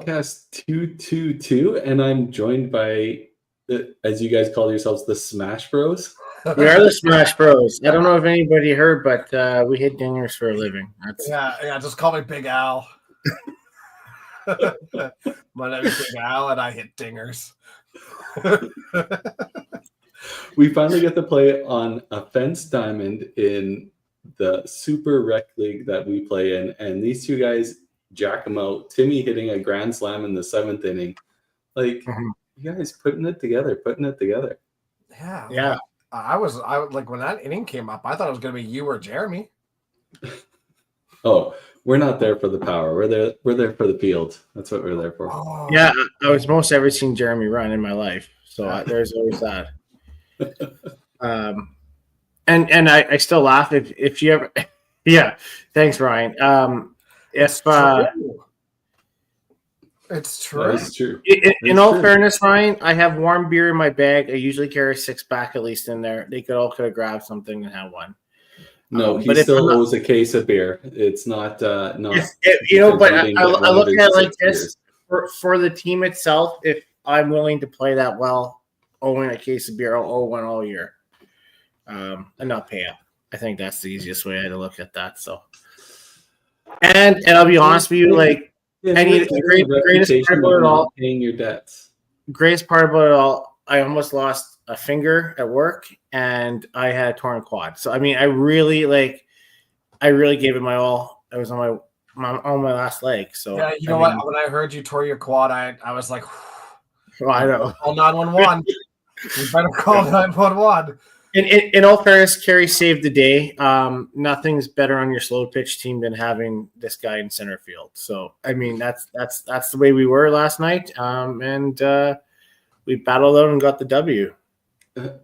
podcast 222, and I'm joined by, as you guys call yourselves, the Smash Bros. We are the Smash Bros. I don't know if anybody heard, but we hit dingers for a living. Yeah. Just call me Big Al. My name is Big Al, and I hit dingers. We finally get to play on a fence diamond in the Super Rec League that we play in, and these two guys jack them out. Timmy hitting a grand slam in the 7th inning. Like, you guys putting it together. Yeah. I was like, when that inning came up, I thought it was going to be you or Jeremy. Oh, we're not there for the power. We're there for the field. That's what we're there for. Oh. Yeah, I was most ever seen Jeremy run in my life, so there's always that. And I still laugh if you ever. Yeah, thanks, Ryan. It's true. It's true. In all fairness, Ryan, I have warm beer in my bag. I usually carry a 6-pack at least in there. They could have grabbed something and have one. No, he still owes a case of beer. It's not. But I look at it like this: for the team itself, if I'm willing to play that well, owing a case of beer, I'll owe one all year, and not pay up. I think that's the easiest way to look at that. So, and I'll be honest with you, like. Yeah, the greatest part about it all, paying your debts. Greatest part about it all, I almost lost a finger at work, and I had a torn quad. So I mean, I really gave it my all. I was on my last leg. So yeah, you know what? When I heard you tore your quad, I was like, well, I know. Call 911. We better call 911. In all fairness, Kerry saved the day. Nothing's better on your slow pitch team than having this guy in center field. So I mean, that's the way we were last night, and we battled out and got the W.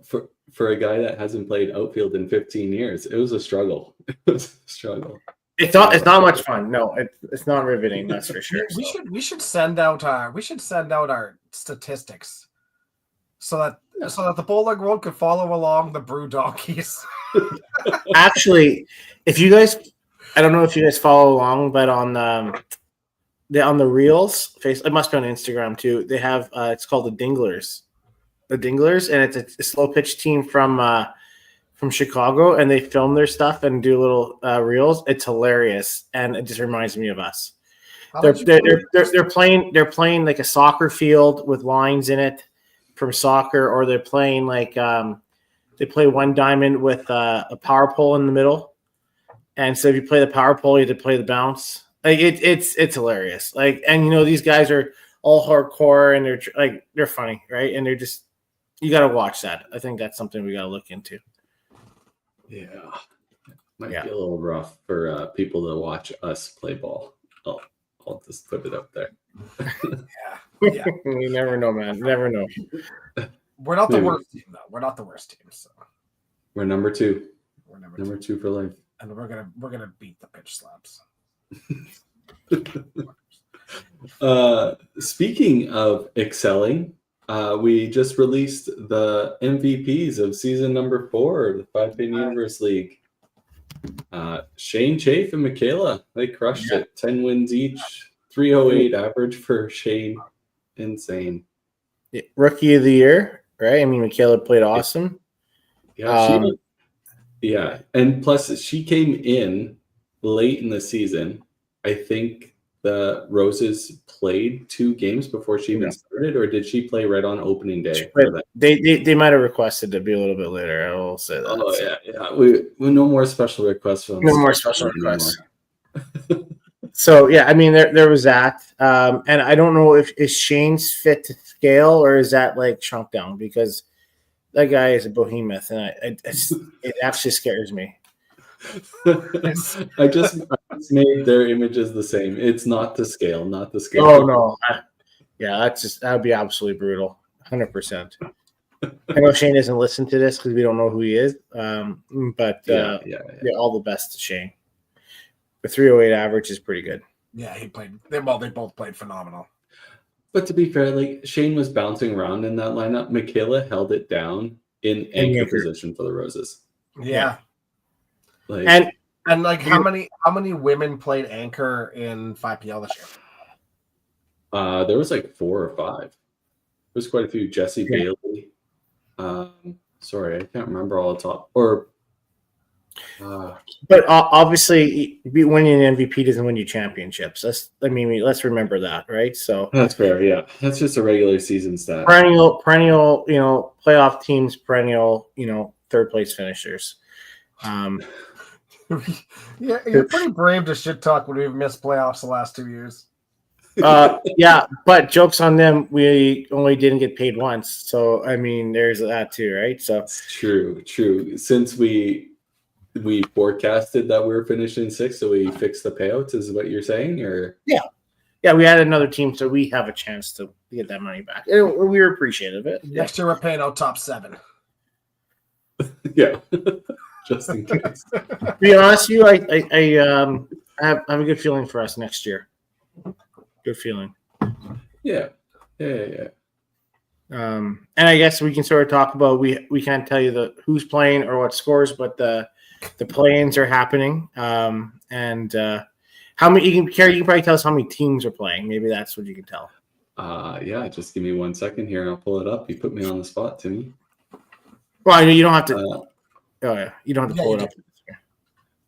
For a guy that hasn't played outfield in 15 years, it was a struggle. It's not much fun. No, it's not riveting. That's for sure. We should send out our statistics. So that the bowling world could follow along the Brew Donkeys. Actually, if you guys, I don't know if you guys follow along, but on the Reels, it must be on Instagram too. They have it's called the Dinglers, and it's a slow pitch team from Chicago, and they film their stuff and do little reels. It's hilarious, and it just reminds me of us. They're playing like a soccer field with lines in it. From soccer, or they're playing like they play one diamond with a power pole in the middle, and so if you play the power pole, you have to play the bounce. Like it's hilarious. Like, and these guys are all hardcore, and they're funny, right? And they're just, you got to watch that. I think that's something we got to look into. Yeah, might be a little rough for people to watch us play ball. I'll just put it up there. Yeah. You never know, man. Never know. We're not the worst team, though. We're not the worst team. So we're number 2. We're number two for life, and we're gonna beat the pitch slabs. Speaking of excelling, we just released the MVPs of season number 4 of the 5-Pin Universe League. Shane Chafe and Michaela, they crushed it. 10 wins each, 308 average for Shane. Insane. Rookie of the year, right? I mean, Michaela played awesome. Yeah, and plus she came in late in the season. I think the Roses played 2 games before she even started, or did she play right on opening day? They might have requested to be a little bit later. I will say that. Oh yeah. We no more special requests. No more special requests. So yeah, I mean there was that, and I don't know if is Shane's fit to scale or is that like shrunk down, because that guy is a behemoth, and it actually scares me. I just made their images the same. It's not to scale, Oh no, that would be absolutely brutal, 100%. I know Shane doesn't listen to this because we don't know who he is, but all the best to Shane. The 308 average is pretty good. Yeah, he played. They both played phenomenal. But to be fair, like Shane was bouncing around in that lineup. Michaela held it down in anchor position for the Roses. Yeah. Like, and like how many women played anchor in 5PL this year? There was like 4 or 5. There's quite a few. Jesse Yeah. Bailey. Sorry, I can't remember all the top. Or But obviously, winning an MVP doesn't win you championships. Let's remember that, right? So that's fair. Yeah, that's just a regular season stat. perennial, playoff teams, perennial, third place finishers. Yeah, you're pretty brave to shit talk when we've missed playoffs the last 2 years. Yeah, but jokes on them. We only didn't get paid once, so I mean, there's that too, right? So it's true. Since we forecasted that we were finishing 6th, so we fixed the payouts. Is what you're saying, or yeah, we had another team, so we have a chance to get that money back. We were appreciative of it. Next year we're paying out top 7. yeah, just in case. To be honest with you, I have a good feeling for us next year. Good feeling. Yeah. And I guess we can sort of talk about we can't tell you who's playing or what scores, but the play-ins are happening. And how many you can probably tell us how many teams are playing. Maybe that's what you can tell. Yeah, just give me 1 second here and I'll pull it up. You put me on the spot, Timmy. Well, I know you don't have to. You don't have to pull it up.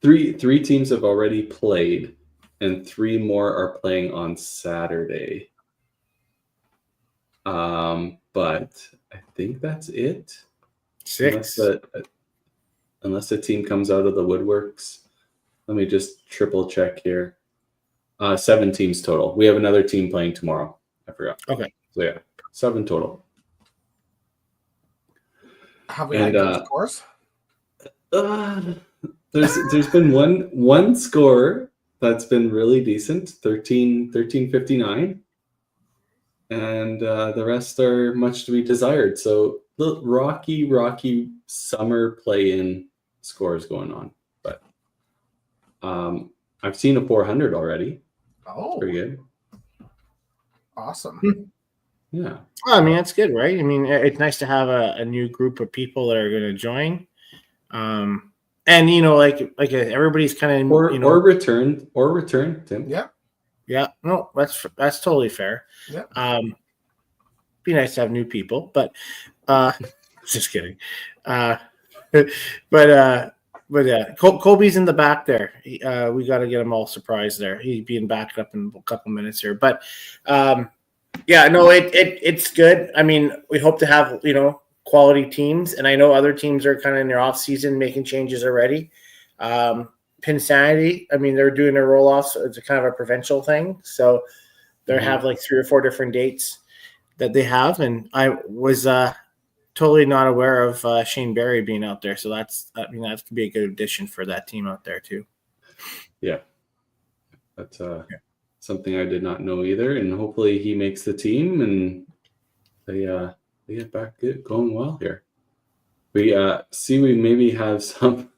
3 teams have already played, and 3 more are playing on Saturday. But I think that's it. 6. Unless a team comes out of the woodworks. Let me just triple check here. 7 teams total. We have another team playing tomorrow. I forgot. Okay. So yeah, 7 total. Have we had good scores? There's been one score that's been really decent, 13-59. And the rest are much to be desired. So the rocky summer play-in scores going on. But I've seen a 400 already. Oh, pretty good. Awesome. Yeah. Well, I mean, that's good, right? I mean, it's nice to have a new group of people that are going to join. And like everybody's kind of or return, Tim. Yeah, no, that's totally fair. Yeah. Be nice to have new people, but just kidding. But yeah, Colby's in the back there. We got to get him all surprised there. He's being backed up in a couple minutes here, but yeah, no, it's good. I mean, we hope to have quality teams, and I know other teams are kind of in their off season making changes already. Pinsanity, I mean, they're doing their roll-offs. It's a kind of a provincial thing. So they have like 3 or 4 different dates that they have. And I was totally not aware of Shane Barry being out there. So that could be a good addition for that team out there too. Yeah. That's something I did not know either. And hopefully he makes the team and they get back going well here. We we maybe have some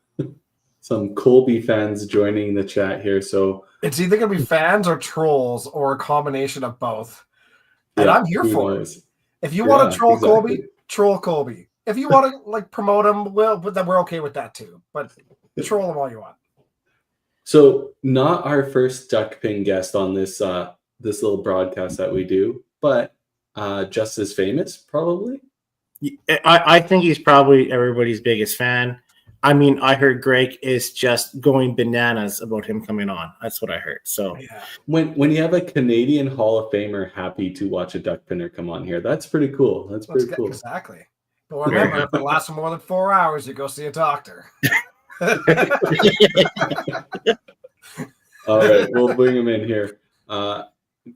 Colby fans joining the chat here. So it's either going to be fans or trolls or a combination of both. And I'm here for it. If you want to troll Colby, troll Colby. If you want to promote him, then we're okay with that too. But troll him all you want. So not our first duckpin guest on this little broadcast that we do, but just as famous, probably. I think he's probably everybody's biggest fan. I mean, I heard Greg is just going bananas about him coming on. That's what I heard. So yeah. When you have a Canadian Hall of Famer happy to watch a duck pinner come on here, that's pretty cool. That's pretty cool. Exactly. But remember, if it lasts for more than 4 hours, you go see a doctor. All right, we'll bring him in here.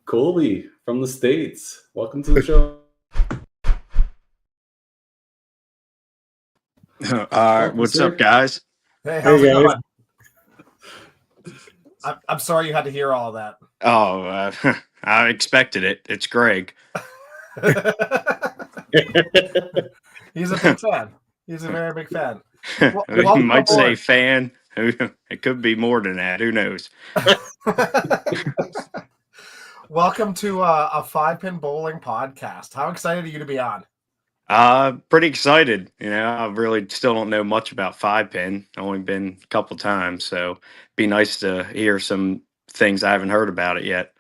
Colby from the States, welcome to the show. What's up, guys? Hey, how's it going? I'm sorry you had to hear all of that. Oh, I expected it. It's Greg. He's a big fan. He's a very big fan. You might say fan. It could be more than that. Who knows? Welcome to a 5-pin bowling podcast. How excited are you to be on? Pretty excited. I really still don't know much about 5-pin. Only been a couple times, so it'd be nice to hear some things I haven't heard about it yet.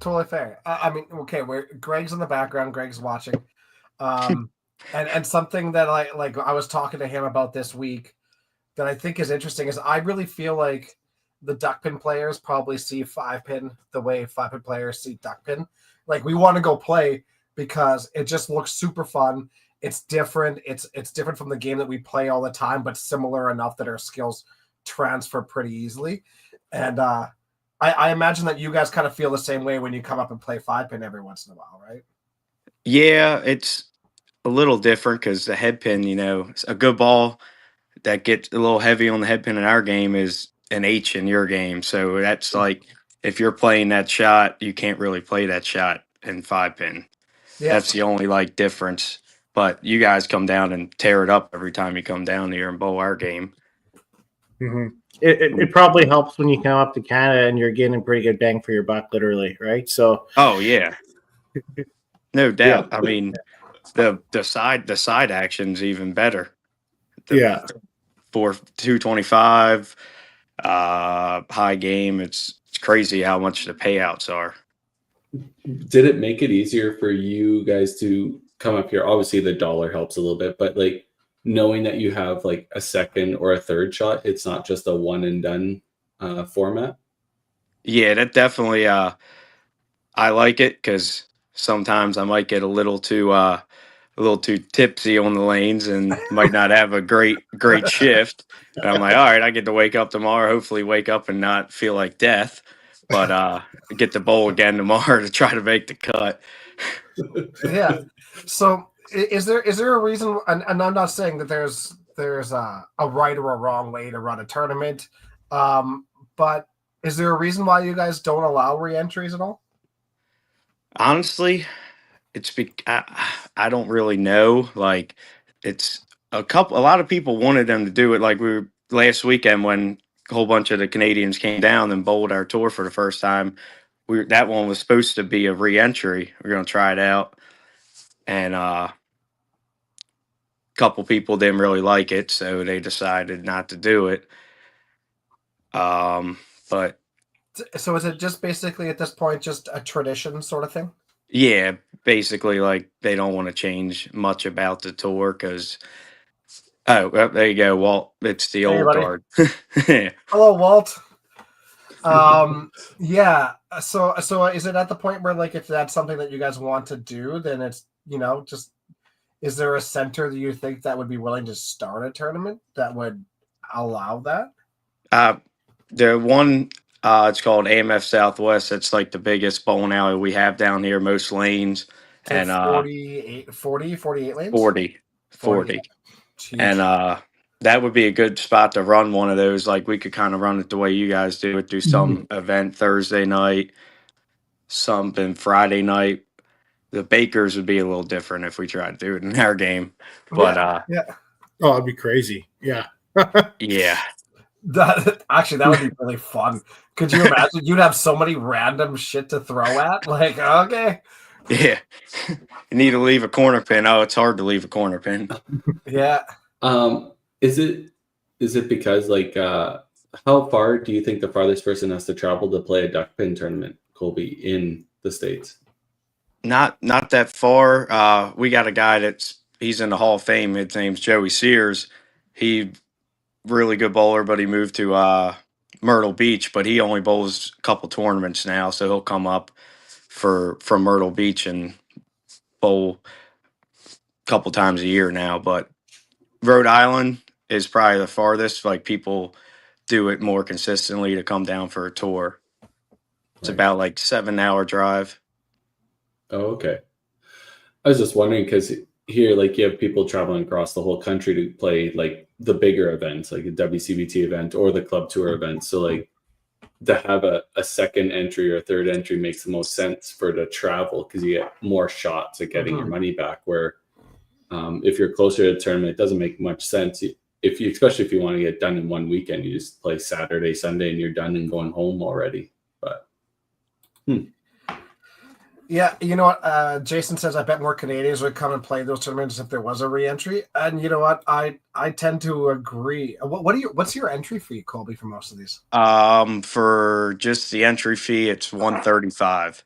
Totally fair. I mean, okay, Greg's in the background. Greg's watching. And something that I was talking to him about this week that I think is interesting is I really feel like the duck pin players probably see 5-pin the way 5-pin players see duck pin. Like, we want to go play because it just looks super fun. It's different. It's different from the game that we play all the time, but similar enough that our skills transfer pretty easily. And I imagine that you guys kind of feel the same way when you come up and play 5-pin every once in a while, right? Yeah, it's a little different because the head pin, a good ball that gets a little heavy on the head pin in our game is an H in your game. So that's like, if you're playing that shot, you can't really play that shot in 5-pin. Yeah. That's the only difference. But you guys come down and tear it up every time you come down here and bowl our game. Mm-hmm. It probably helps when you come up to Canada and you're getting pretty good bang for your buck, literally, right? So. Oh yeah, no doubt. Yeah. I mean, the side action's even better. For 225 high game, it's crazy how much the payouts are. Did it make it easier for you guys to come up here? Obviously the dollar helps a little bit, but like knowing that you have like a second or a third shot, it's not just a one and done format. Yeah, that definitely I like it because sometimes I might get a little too tipsy on the lanes and might not have a great shift. And I'm like, all right, I get to wake up tomorrow, hopefully wake up and not feel like death, but get the bowl again tomorrow to try to make the cut. Yeah. So is there a reason, and I'm not saying that there's a right or a wrong way to run a tournament, but is there a reason why you guys don't allow re-entries at all? Honestly, I don't really know. Like, it's a lot of people wanted them to do it. Like, we were last weekend when a whole bunch of the Canadians came down and bowled our tour for the first time. That one was supposed to be a re-entry. We're going to try it out. And a couple people didn't really like it, so they decided not to do it. But so is it just basically at this point just a tradition sort of thing? yeah, basically, like, they don't want to change much about the tour because well, there you go, Walt. It's the old guard. Hello, Walt. Yeah. So is it at the point where, like, if that's something that you guys want to do, then it's, just, is there a center that you think that would be willing to start a tournament that would allow that? The one, it's called AMF Southwest. It's like the biggest bowling alley we have down here, most lanes. And 48 lanes? 40. And that would be a good spot to run one of those. Like, we could kind of run it the way you guys do it. Do some event Thursday night, something Friday night. The Bakers would be a little different if we tried to do it in our game. But yeah. Oh, it'd be crazy. Yeah. Yeah. That would be really fun. Could you imagine? You'd have so many random shit to throw at. Like, okay. Yeah. You need to leave a corner pin. Oh, it's hard to leave a corner pin. Yeah. Is it because, like, how far do you think the farthest person has to travel to play a duck pin tournament, Colby, in the States? Not that far. We got a guy he's in the Hall of Fame. His name's Joey Sears. He really good bowler, but he moved to Myrtle Beach, but he only bowls a couple tournaments now, so he'll come up from Myrtle Beach and bowl a couple times a year now. But Rhode Island is probably the farthest. Like, people do it more consistently to come down for a tour. It's about like 7-hour drive. Oh, okay. I was just wondering because here, like, you have people traveling across the whole country to play like the bigger events, like a WCBT event or the club tour event. So, like, to have a second entry or a third entry makes the most sense for the travel because you get more shots at getting your money back. Where if you're closer to the tournament, it doesn't make much sense. Especially if you want to get done in one weekend, you just play Saturday, Sunday, and you're done and going home already. But yeah, you know what? Jason says, I bet more Canadians would come and play those tournaments if there was a re-entry. And you know what? I tend to agree. What's your entry fee, Colby, for most of these? For just the entry fee, it's $135.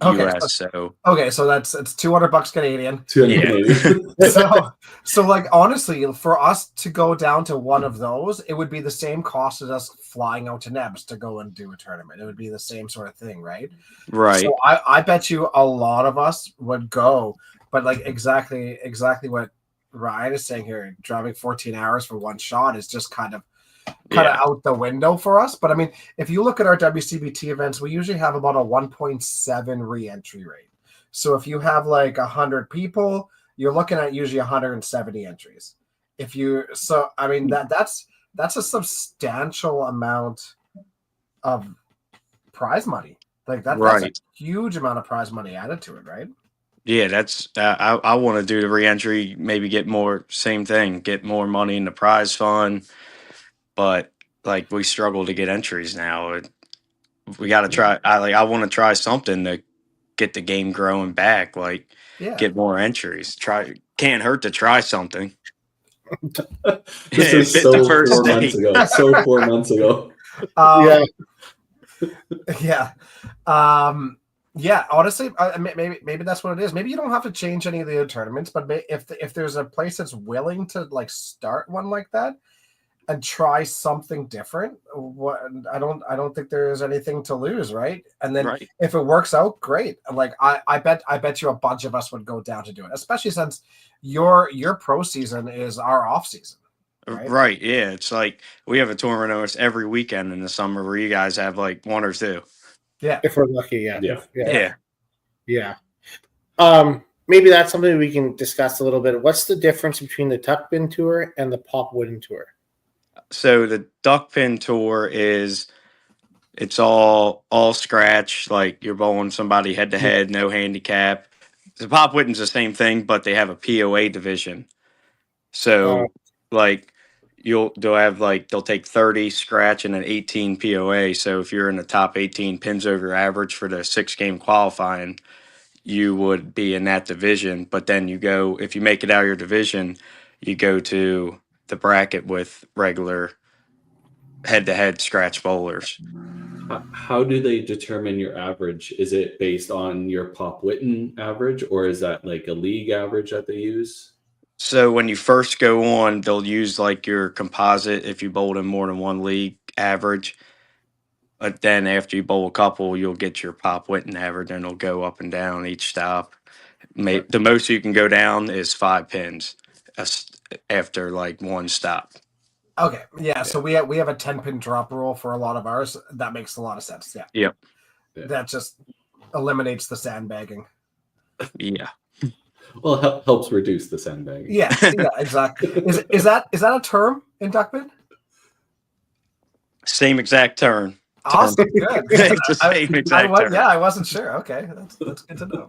Okay, US. So okay, so it's $200 Canadian. 200 Yeah. Canadian. So like honestly, for us to go down to one of those, it would be the same cost as us flying out to Nebs to go and do a tournament. It would be the same sort of thing, right? right. So I bet you a lot of us would go, but like exactly what Ryan is saying here, driving 14 hours for one shot is just kind of Yeah. out the window for us. But I mean, if you look at our WCBT events, we usually have about a 1.7 re-entry rate. So if you have like 100 people, you're looking at usually 170 entries. I mean that's a substantial amount of prize money. Like that's a Right. huge amount of prize money added to it, right? Yeah, that's I want to do the reentry, maybe get more same thing, get more money in the prize fund, but like we struggle to get entries now. We got to try. I want to try something to get the game growing back. Like Yeah. get more entries. Try can't hurt to try something. This It was fit the so first 4 day. months ago. So 4 months ago. Yeah. Yeah. Yeah, honestly, maybe that's what it is. Maybe you don't have to change any of the tournaments, but if there's a place that's willing to like start one like that and try something different, I don't think there's anything to lose, right? And then Right. if it works out, great. Like I bet you a bunch of us would go down to do it, especially since your pro season is our off season. Right. Yeah. It's like we have a tournament almost every weekend in the summer where you guys have like one or two. Yeah. If we're lucky, yeah. Yeah. Yeah. Maybe that's something we can discuss a little bit. What's the difference between the tuck pin tour and the pop wooden tour? So the duck pin tour is it's all scratch, like you're bowling somebody head to head, no handicap. The pop witten's the same thing, but they have a POA division. So like they'll take 30 scratch and an 18 POA. So if you're in the top 18 pins over your average for the 6-game qualifying, you would be in that division. But then if you make it out of your division, you go to the bracket with regular head-to-head scratch bowlers. How do they determine your average? Is it based on your Pop Witten average, or is that like a league average that they use? So when you first go on, they'll use like your composite if you bowled in more than one league average. But then after you bowl a couple, you'll get your Pop Witten average, and it'll go up and down each stop. The most you can go down is 5 pins after like one stop. Okay. Yeah. So we have a 10-pin drop rule for a lot of ours. That makes a lot of sense. Yeah. Yep. That just eliminates the sandbagging. Yeah. Well, it helps reduce the sandbagging. Yeah, exactly. Is that a term in duckpin? Same exact term. Awesome, good. It's the same exact term. Yeah, I wasn't sure. Okay, that's good to know.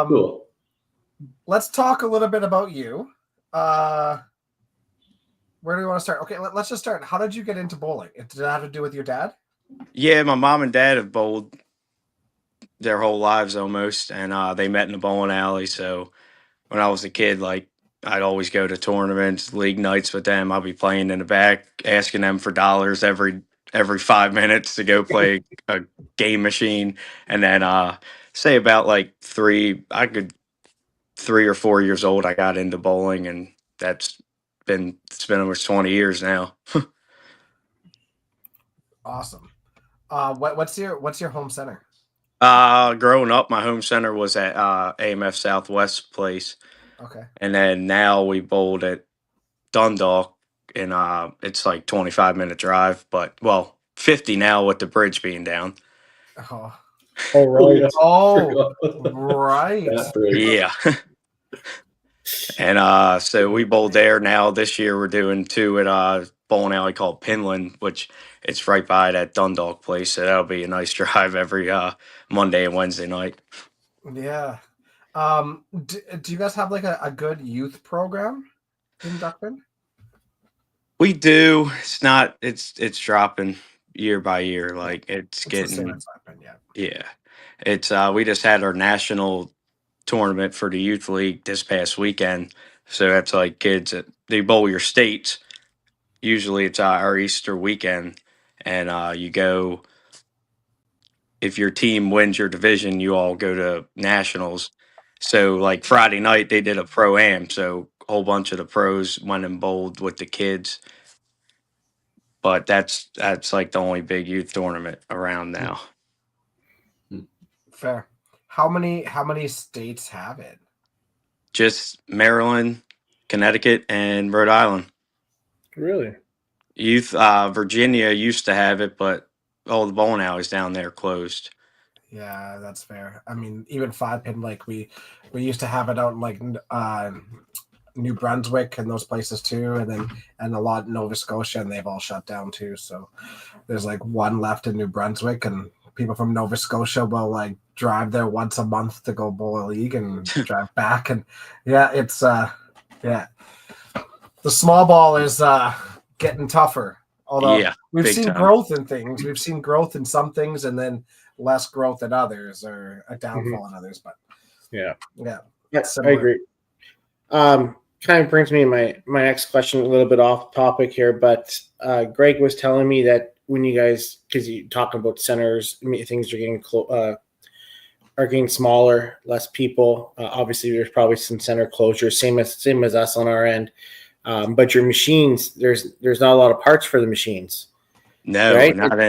Cool. Let's talk a little bit about you. Where do we want to start? Okay, let's just start. How did you get into bowling? Did it have to do with your dad? Yeah, my mom and dad have bowled their whole lives almost, and they met in a bowling alley. So when I was a kid, like I'd always go to tournaments, league nights with them. I'll be playing in the back, asking them for dollars every 5 minutes to go play a game machine, and then say about like 3 or 4 years old, I got into bowling, and it's been almost 20 years now. Awesome. What's your home center? Growing up, my home center was at AMF Southwest Place. Okay. And then now we bowled at Dundalk, and it's like 25-minute drive, but 50 now with the bridge being down. Oh, right. Oh, right. Yeah. And so we bowled there. Now this year we're doing 2 at a bowling alley called Pinland, which it's right by that Dundalk place. So that'll be a nice drive every Monday and Wednesday night. Yeah. Do you guys have like a good youth program in Duckman? We do. It's not. It's dropping year by year. Like it's The getting. same as Duckman, yeah. Yeah. It's we just had our national tournament for the youth league this past weekend. So that's like kids that they bowl your states. Usually it's our Easter weekend, and you go if your team wins your division, you all go to nationals. So like Friday night they did a pro-am, so a whole bunch of the pros went and bowled with the kids. But that's like the only big youth tournament around now. Fair. How many states have it? Just Maryland, Connecticut, and Rhode Island. Really? Youth Virginia used to have it, but all the bowling alleys down there closed. Yeah, that's fair. I mean, even 5-pin, like we used to have it out in like New Brunswick and those places too, and a lot in Nova Scotia, and they've all shut down too. So there's like one left in New Brunswick, and people from Nova Scotia will like drive there once a month to go bowl a league and drive back. And yeah, it's the small ball is getting tougher. Although we've seen growth in things. We've seen growth in some things and then less growth in others, or a downfall in others. But yeah, similar. I agree. Kind of brings me to my next question, a little bit off topic here, but Greg was telling me that when you guys, because you talk about centers, things are getting smaller, less people. Obviously, there's probably some center closures, same as us on our end. But your machines, there's not a lot of parts for the machines. No, right? not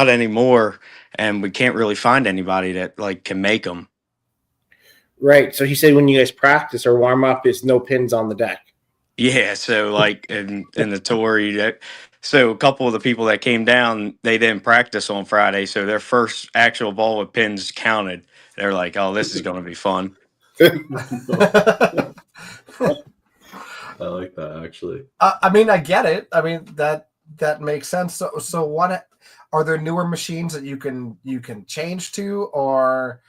anymore. And we can't really find anybody that like can make them. Right. So he said when you guys practice or warm up, is no pins on the deck. Yeah. So like in the tour, so a couple of the people that came down, they didn't practice on Friday. So their first actual ball with pins counted. They're like, oh, this is going to be fun. I like that, actually. I mean, I get it. I mean, that makes sense. So what are there newer machines that you can change to, or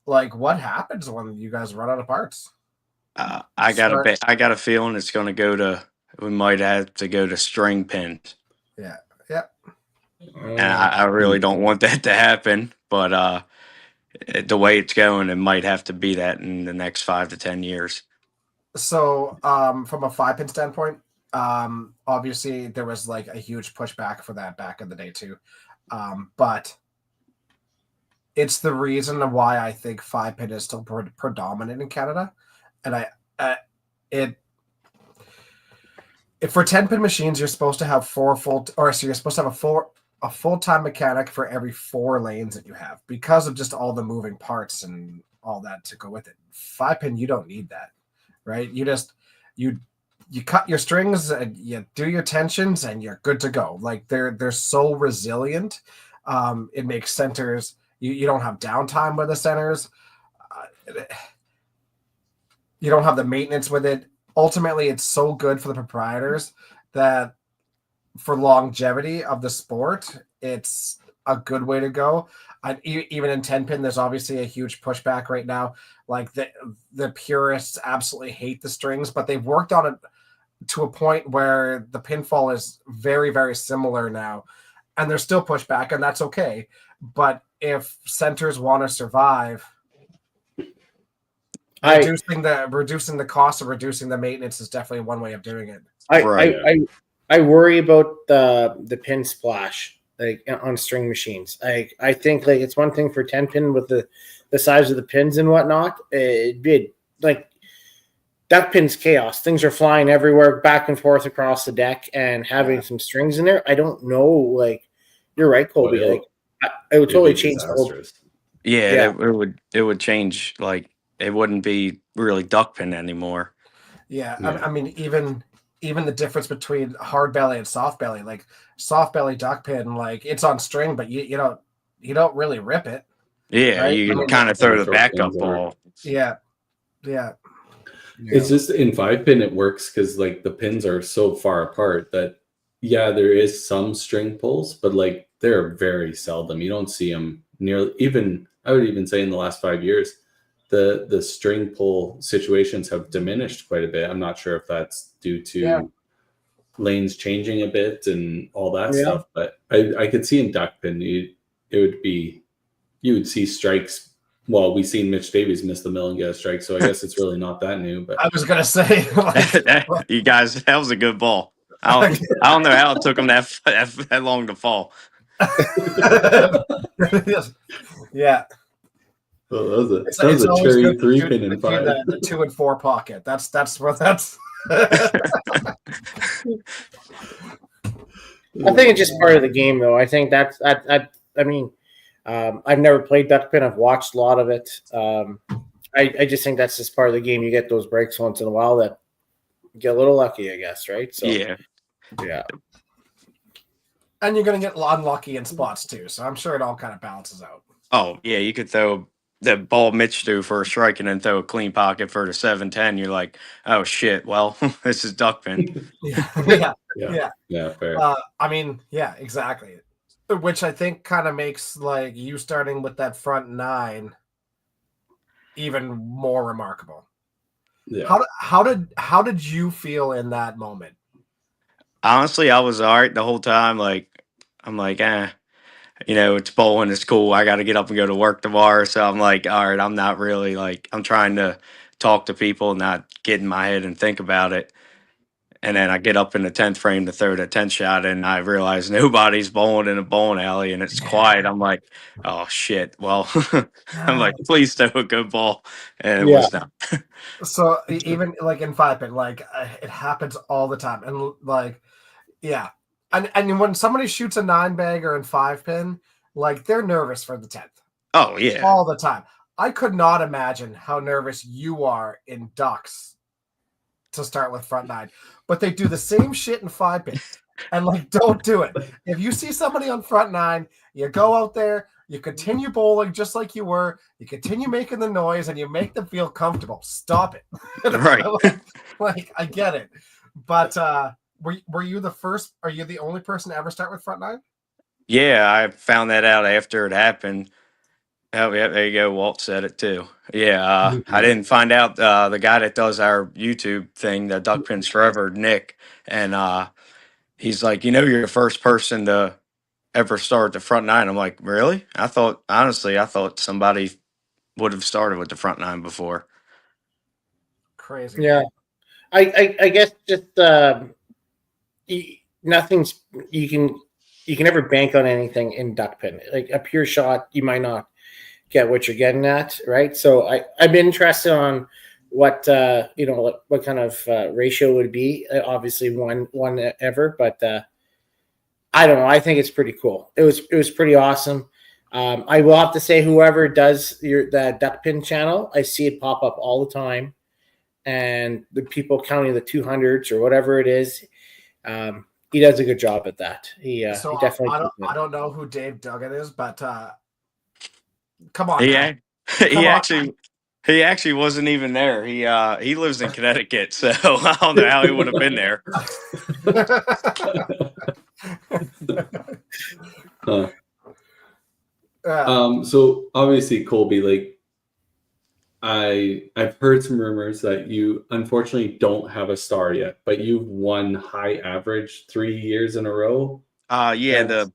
like what happens when you guys run out of parts? I got a feeling it's going to go to. We might have to go to string pins. Yeah. And I really don't want that to happen, but the way it's going, it might have to be that in the next 5 to 10 years. So, from a 5-pin standpoint, obviously there was like a huge pushback for that back in the day too. But it's the reason why I think 5-pin is still predominant in Canada. And if for 10-pin machines, you're supposed to have you're supposed to have a full-time mechanic for every 4 lanes that you have, because of just all the moving parts and all that to go with it. 5-pin, you don't need that. Right? You just you cut your strings and you do your tensions and you're good to go. Like they're so resilient. It makes centers. You don't have downtime with the centers. You don't have the maintenance with it. Ultimately, it's so good for the proprietors that for longevity of the sport, it's a good way to go. And even in 10-pin, there's obviously a huge pushback right now. Like the purists absolutely hate the strings, but they've worked on it to a point where the pinfall is very, very similar now. And there's still pushback, and that's okay. But if centers want to survive, reducing the cost of reducing the maintenance is definitely one way of doing it. I worry about the pin splash like on string machines. I think like it's one thing for 10-pin with the size of the pins and whatnot. It'd be like duck pin's chaos. Things are flying everywhere, back and forth across the deck, and having some strings in there. I don't know. Like you're right, Colby. Well, like it would totally change. Yeah, it would change. Like it wouldn't be really duck pin anymore. Yeah. I mean, even the difference between hard belly and soft belly, like soft belly duck pin, like it's on string, but you don't really rip it. Yeah, right? You can kind of throw the backup ball. Yeah. It's just in 5-pin it works because like the pins are so far apart that there is some string pulls, but like they're very seldom. You don't see them nearly. Even I would even say in the last 5 years, the string pull situations have diminished quite a bit. I'm not sure if that's due to lanes changing a bit and all that stuff, but I could see in duck pin you would see strikes. Well, we've seen Mitch Davies miss the mill and get a strike, so I guess it's really not that new. But I was gonna say, you guys, that was a good ball. I don't know how it took him that long to fall. Yeah. Oh, that It's was a always cherry good to 3-pin in between 5. the 2 and 4 pocket. That's where that's. I think it's just part of the game, though. I think I mean, I've never played duckpin. I've watched a lot of it. I just think that's just part of the game. You get those breaks once in a while that get a little lucky, I guess, right? So Yeah. And you're going to get unlucky in spots too. So I'm sure it all kind of balances out. Oh, yeah, you could throw the ball Mitch threw for a strike and then throw a clean pocket for the 7-10. You're like, oh, shit, well, this is duckpin. Yeah, fair. I mean, yeah, exactly. Which I think kind of makes like you starting with that front 9 even more remarkable. Yeah. How did you feel in that moment? Honestly, I was all right the whole time. Like, I'm like, it's bowling, it's cool. I got to get up and go to work tomorrow. So I'm like, all right, I'm not really like, I'm trying to talk to people, not get in my head and think about it. And then I get up in the 10th frame to throw the 10th shot, and I realize nobody's bowling in a bowling alley and it's quiet. I'm like, oh, shit. Well, I'm like, please throw a good ball. And it was not. So even like in 5-pin, like it happens all the time. And like, yeah. And when somebody shoots a 9-bagger in 5-pin, like they're nervous for the 10th. Oh, yeah. All the time. I could not imagine how nervous you are in ducks to start with front 9. But they do the same shit in 5-pin. And like, don't do it. If you see somebody on front 9, you go out there, you continue bowling just like you were, you continue making the noise, and you make them feel comfortable. Stop it. Right. like, I get it. But were you the first? Are you the only person to ever start with front 9? Yeah, I found that out after it happened. Oh, yeah, there you go. Walt said it too. Yeah, I didn't find out the guy that does our YouTube thing, the Duck Pins Forever, Nick, and he's like, you're the first person to ever start the front 9. I'm like, really? I thought somebody would have started with the front 9 before. Crazy. Yeah, I guess just nothing's you can never bank on anything in duckpin. Like a pure shot, you might not get what you're getting at, right? So I'm interested on what what kind of ratio would be. Obviously one ever, but I don't know. I think it's pretty cool. It was pretty awesome. I will have to say, whoever does the duckpin channel, I see it pop up all the time, and the people counting the 200s or whatever it is. He does a good job at that. He definitely. I don't know who Dave Duggan is, but come on. He actually wasn't even there. He lives in Connecticut, so I don't know how he would have been there. So obviously, Colby, like I've heard some rumors that you unfortunately don't have a star yet, but you've won high average 3 years in a row. The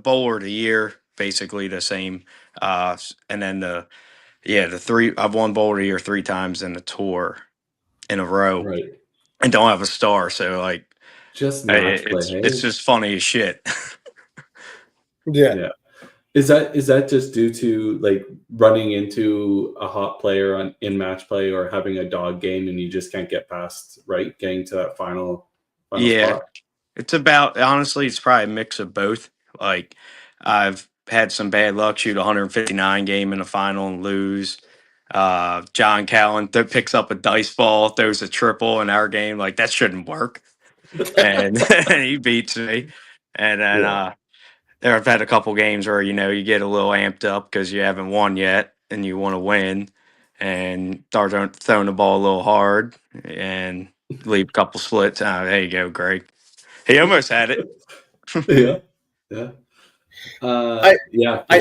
bowler of the year, basically the same. And then the 3, I've won bowler of the year 3 times in the tour in a row, right? And don't have a star, so like just match play. It's just funny as shit. Yeah. Is that just due to like running into a hot player in match play or having a dog game and you just can't get past getting to that final spot? It's about, honestly, it's probably a mix of both. Like I've had some bad luck, shoot 159 game in a final and lose. John Callan picks up a dice ball, throws a triple in our game. Like that shouldn't work. And he beats me. And then there I've had a couple games where, you get a little amped up because you haven't won yet and you want to win and start throwing the ball a little hard and leave a couple splits. There you go, Greg. He almost had it. Yeah. For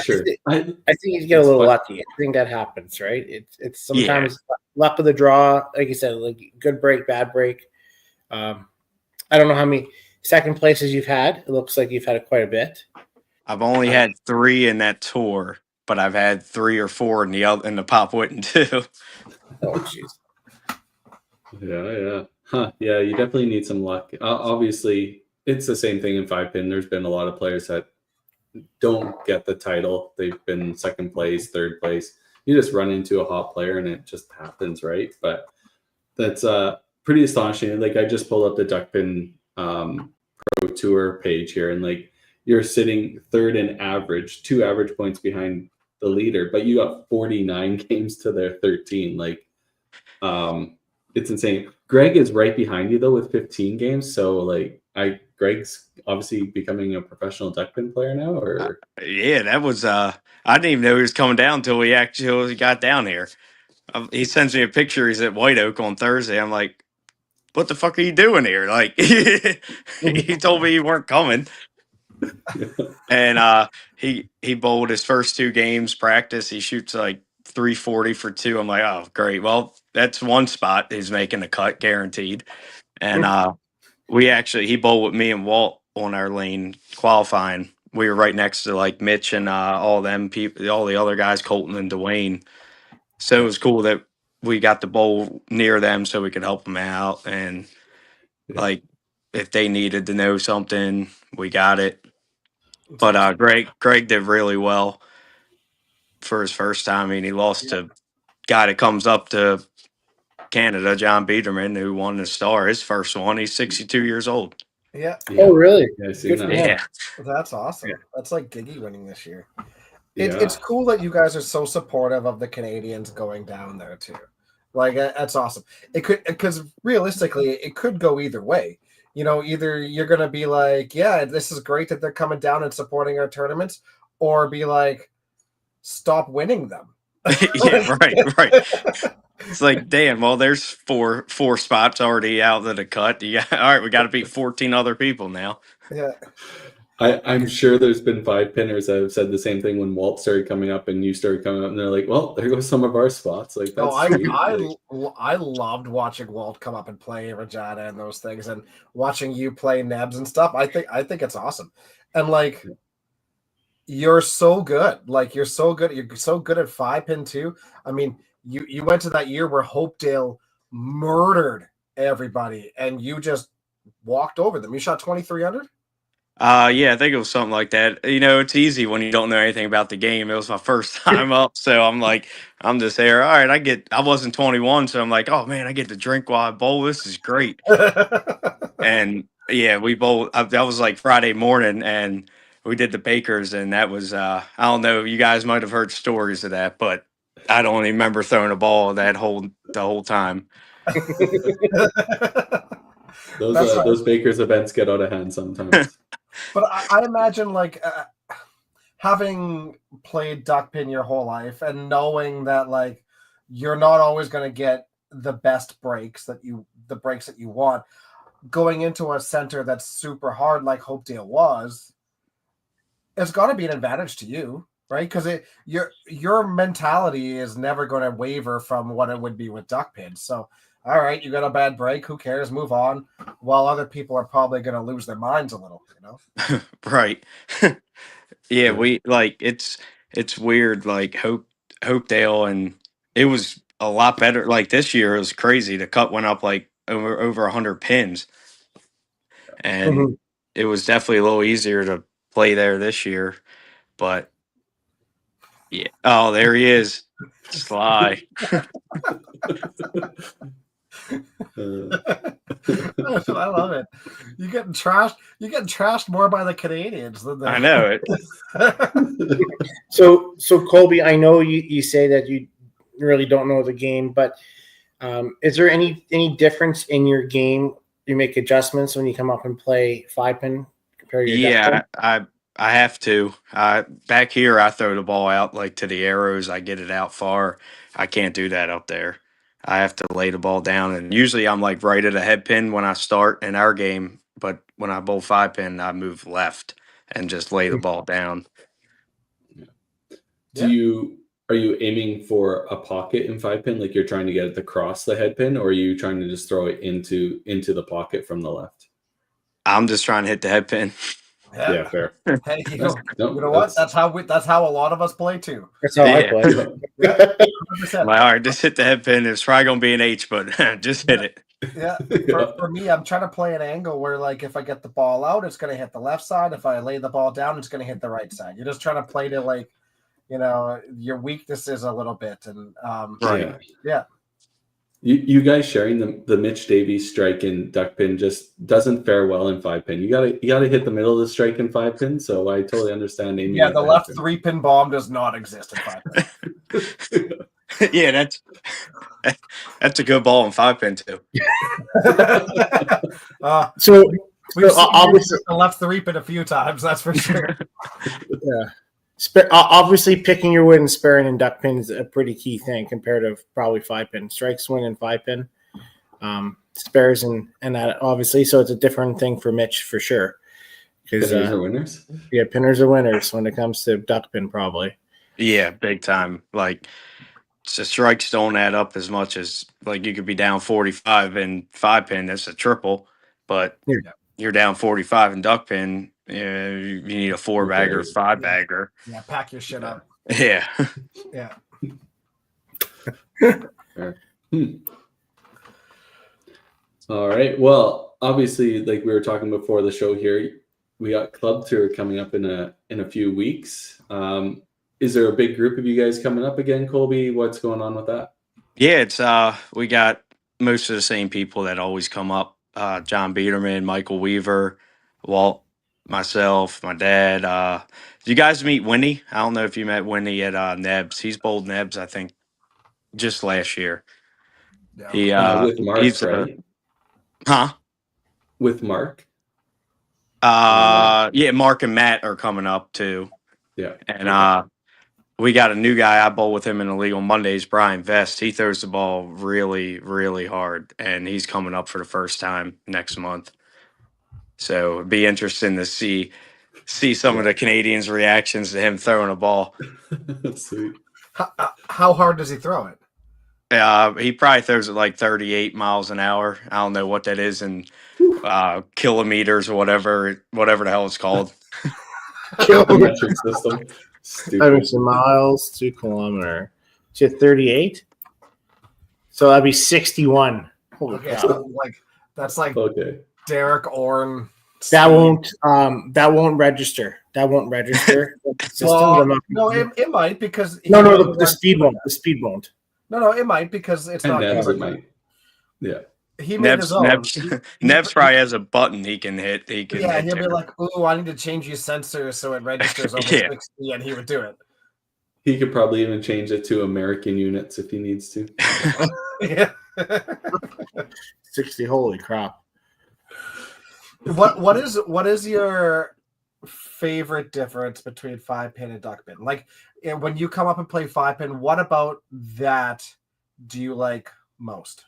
sure. I think you get a little lucky. I think that happens, right? It's sometimes luck of the draw. Like you said, like good break, bad break. I don't know how many second places you've had. It looks like you've had quite a bit. I've only had 3 in that tour, but I've had 3 or 4 in the Pop Witten too. Oh, jeez. Yeah. Huh. Yeah, you definitely need some luck. Obviously, it's the same thing in 5-pin. There's been a lot of players that don't get the title. They've been second place, third place. You just run into a hot player and it just happens, right? But that's pretty astonishing. Like I just pulled up the Duckpin Pro Tour page here, and like you're sitting third in average, 2 average points behind the leader, but you got 49 games to their 13. Like it's insane. Greg is right behind you though with 15 games. So like Greg's obviously becoming a professional Duckpin player now, or Yeah, that was I didn't even know he was coming down until we actually got down here. He sends me a picture. He's at White Oak on Thursday. I'm like, what the fuck are you doing here? Like, he told me you weren't coming. And he bowled his first 2 games practice. He shoots like 340 for 2. I'm like, oh, great. Well, that's one spot he's making a cut guaranteed. And he bowled with me and Walt on our lane qualifying. We were right next to like Mitch and all them people, all the other guys, Colton and Dwayne. So it was cool that we got the bowl near them so we could help them out. And like if they needed to know something, we got it. But Greg did really well for his first time. I mean, he lost to a guy that comes up to Canada, John Biederman, who won the Star, his first one. He's 62 years old. Yeah. Oh, really? Yeah, I've seen that. Yeah. That's awesome. Yeah. That's like Giggy winning this year. It's cool that you guys are so supportive of the Canadians going down there too. Like that's awesome. It could, because realistically, it could go either way. You know, either you're gonna be like, yeah, this is great that they're coming down and supporting our tournaments, or be like, stop winning them. Yeah, right. It's like, damn, well, there's four spots already out of the cut. Yeah, all right, we got to beat 14 other people now. Yeah. I'm sure there's been 5 pinners that have said the same thing when Walt started coming up and you started coming up, and they're like, "Well, there goes some of our spots." Like that's I loved watching Walt come up and play Regina and those things, and watching you play Nebs and stuff. I think it's awesome, and like you're so good. Like you're so good. You're so good at 5-pin too. I mean, you went to that year where Hopedale murdered everybody, and you just walked over them. You shot 2,300. Yeah, I think it was something like that. You know, it's easy when you don't know anything about the game. It was my first time up, so I'm like, I'm just there. All right, I wasn't 21, so I'm like, oh man, I get to drink while I bowl. This is great. And yeah, we bowled. That was like Friday morning, and we did the Bakers, and that was I don't know. You guys might have heard stories of that, but I don't even remember throwing a ball the whole time. Those Bakers events get out of hand sometimes. But I imagine like having played duckpin your whole life and knowing that like you're not always going to get the best breaks that you want, going into a center that's super hard like Hopedale was, it's got to be an advantage to you, right? Because your mentality is never going to waver from what it would be with duckpin. So all right, you got a bad break. Who cares? Move on. While other people are probably going to lose their minds a little, you know? Right. Yeah, we like it's weird. Like Hopedale, and it was a lot better. Like this year, it was crazy. The cut went up like over 100 pins, and it was definitely a little easier to play there this year. But yeah, oh, there he is, Sly. I love it. You're getting trashed more by the Canadians than I know it. So Colby, I know you say that you really don't know the game, but is there any difference in your game? You make adjustments when you come up and play 5-pin compared to your I have to. Back here, I throw the ball out like to the arrows. I get it out far. I can't do that up there. I have to lay the ball down, and usually I'm like right at a head pin when I start in our game. But when I bowl 5-pin, I move left and just lay the ball down. Are you aiming for a pocket in 5-pin, like you're trying to get it to cross the head pin, or are you trying to just throw it into the pocket from the left? I'm just trying to hit the head pin. Yeah, fair. Hey, you know what? That's how a lot of us play too. That's how I play. My heart, just hit the head pin. It's probably gonna be an H, but just hit it. Yeah. For me, I'm trying to play an angle where, like, if I get the ball out, it's going to hit the left side. If I lay the ball down, it's going to hit the right side. You're just trying to play to, like, your weaknesses a little bit. And Right. yeah. You guys sharing the Mitch Davies strike in duck pin just doesn't fare well in 5-pin. You gotta hit the middle of the strike in 5-pin. So I totally understand aiming. Yeah, the left 3-pin bomb does not exist in 5-pin. Yeah, that's a good ball in 5-pin too. So we've seen obviously the left 3-pin a few times, that's for sure. Yeah. Obviously, picking your wood and sparing in duck pin is a pretty key thing compared to probably 5-pin. Strikes win in 5-pin, spares and that obviously. So it's a different thing for Mitch for sure. Pinners are winners. Yeah, pinners are winners when it comes to duck pin, probably. Yeah, big time. Like, the strikes don't add up as much as, like, you could be down 45 in 5-pin. That's a triple, but you're down 45 in duck pin. You need a 4-bagger, 5-bagger. Yeah, pack your shit up. Yeah. Yeah. All right. Well, obviously, like we were talking before the show here, we got club tour coming up in a few weeks. Is there a big group of you guys coming up again, Colby? What's going on with that? Yeah, it's we got most of the same people that always come up. John Biederman, Michael Weaver, Walt, myself, my dad. Did you guys meet Winnie? I don't know if you met Winnie at Nebs. He's bowled Nebs, I think, just last year. Yeah. He With Mark, right? With Mark? Yeah, Mark and Matt are coming up too. Yeah. And we got a new guy. I bowl with him in Illegal Mondays, Brian Vest. He throws the ball really, really hard, and he's coming up for the first time next month. So it'd be interesting to see some of the Canadians' reactions to him throwing a ball. Sweet. How hard does he throw it? He probably throws it like 38 miles an hour. I don't know what that is in kilometers or whatever the hell it's called. Metric system. Stupid. Miles to kilometer. To 38. So that'd be 61. Holy Okay, cow. so that's like Okay. Derek Orn. That won't register. That won't register. Well, no, it might because the speed won't. The speed won't. No, it might because it's And not. Nebs it might. Yeah. He made his own. Nebs probably has a button he can hit. He'll be like, "Ooh, I need to change your sensor so it registers over 60," and he would do it. He could probably even change it to American units if he needs to. Yeah. 60. Holy crap. What is your favorite difference between 5-pin and duck pin? Like, when you come up and play 5-pin, what about that do you like most?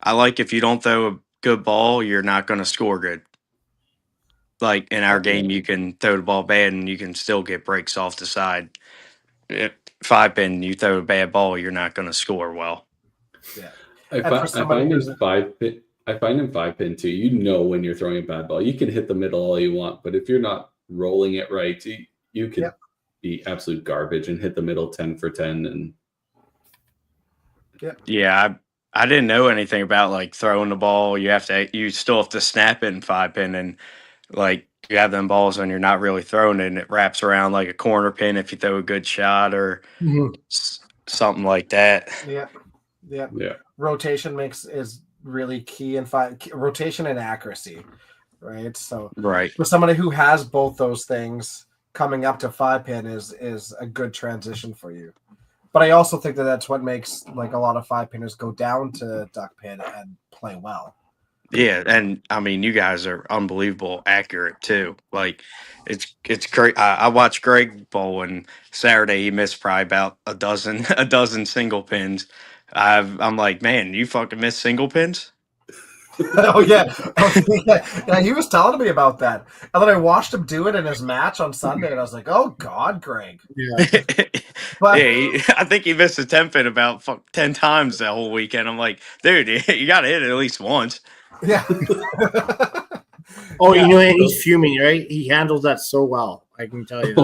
I like if you don't throw a good ball, you're not going to score good. Like in our game, you can throw the ball bad and you can still get breaks off the side. 5-pin, you throw a bad ball, you're not going to score well. Yeah, I find in 5-pin too, you know when you're throwing a bad ball. You can hit the middle all you want, but if you're not rolling it right, you can be absolute garbage and hit the middle 10 for 10. And yeah, I didn't know anything about like throwing the ball. You still have to snap it in 5-pin, and like you have them balls and you're not really throwing it, and it wraps around like a corner pin if you throw a good shot or something like that. Yeah. Rotation is really key in rotation and accuracy, right? So for somebody who has both those things, coming up to 5-pin is a good transition for you. But I also think that's what makes like a lot of 5-pinners go down to duck pin and play well. Yeah, and I mean, you guys are unbelievable accurate too. Like, it's great. I watched Greg bowl, and Saturday he missed probably about a dozen single pins. I'm like, man, you fucking miss single pins? Oh yeah, he was telling me about that, and then I watched him do it in his match on Sunday, and I was like, "Oh God, Greg!" Yeah, but I think he missed a 10-pin about 10 times that whole weekend. I'm like, dude, you got to hit it at least once. Yeah. You know, he's fuming, right? He handles that so well. I can tell you.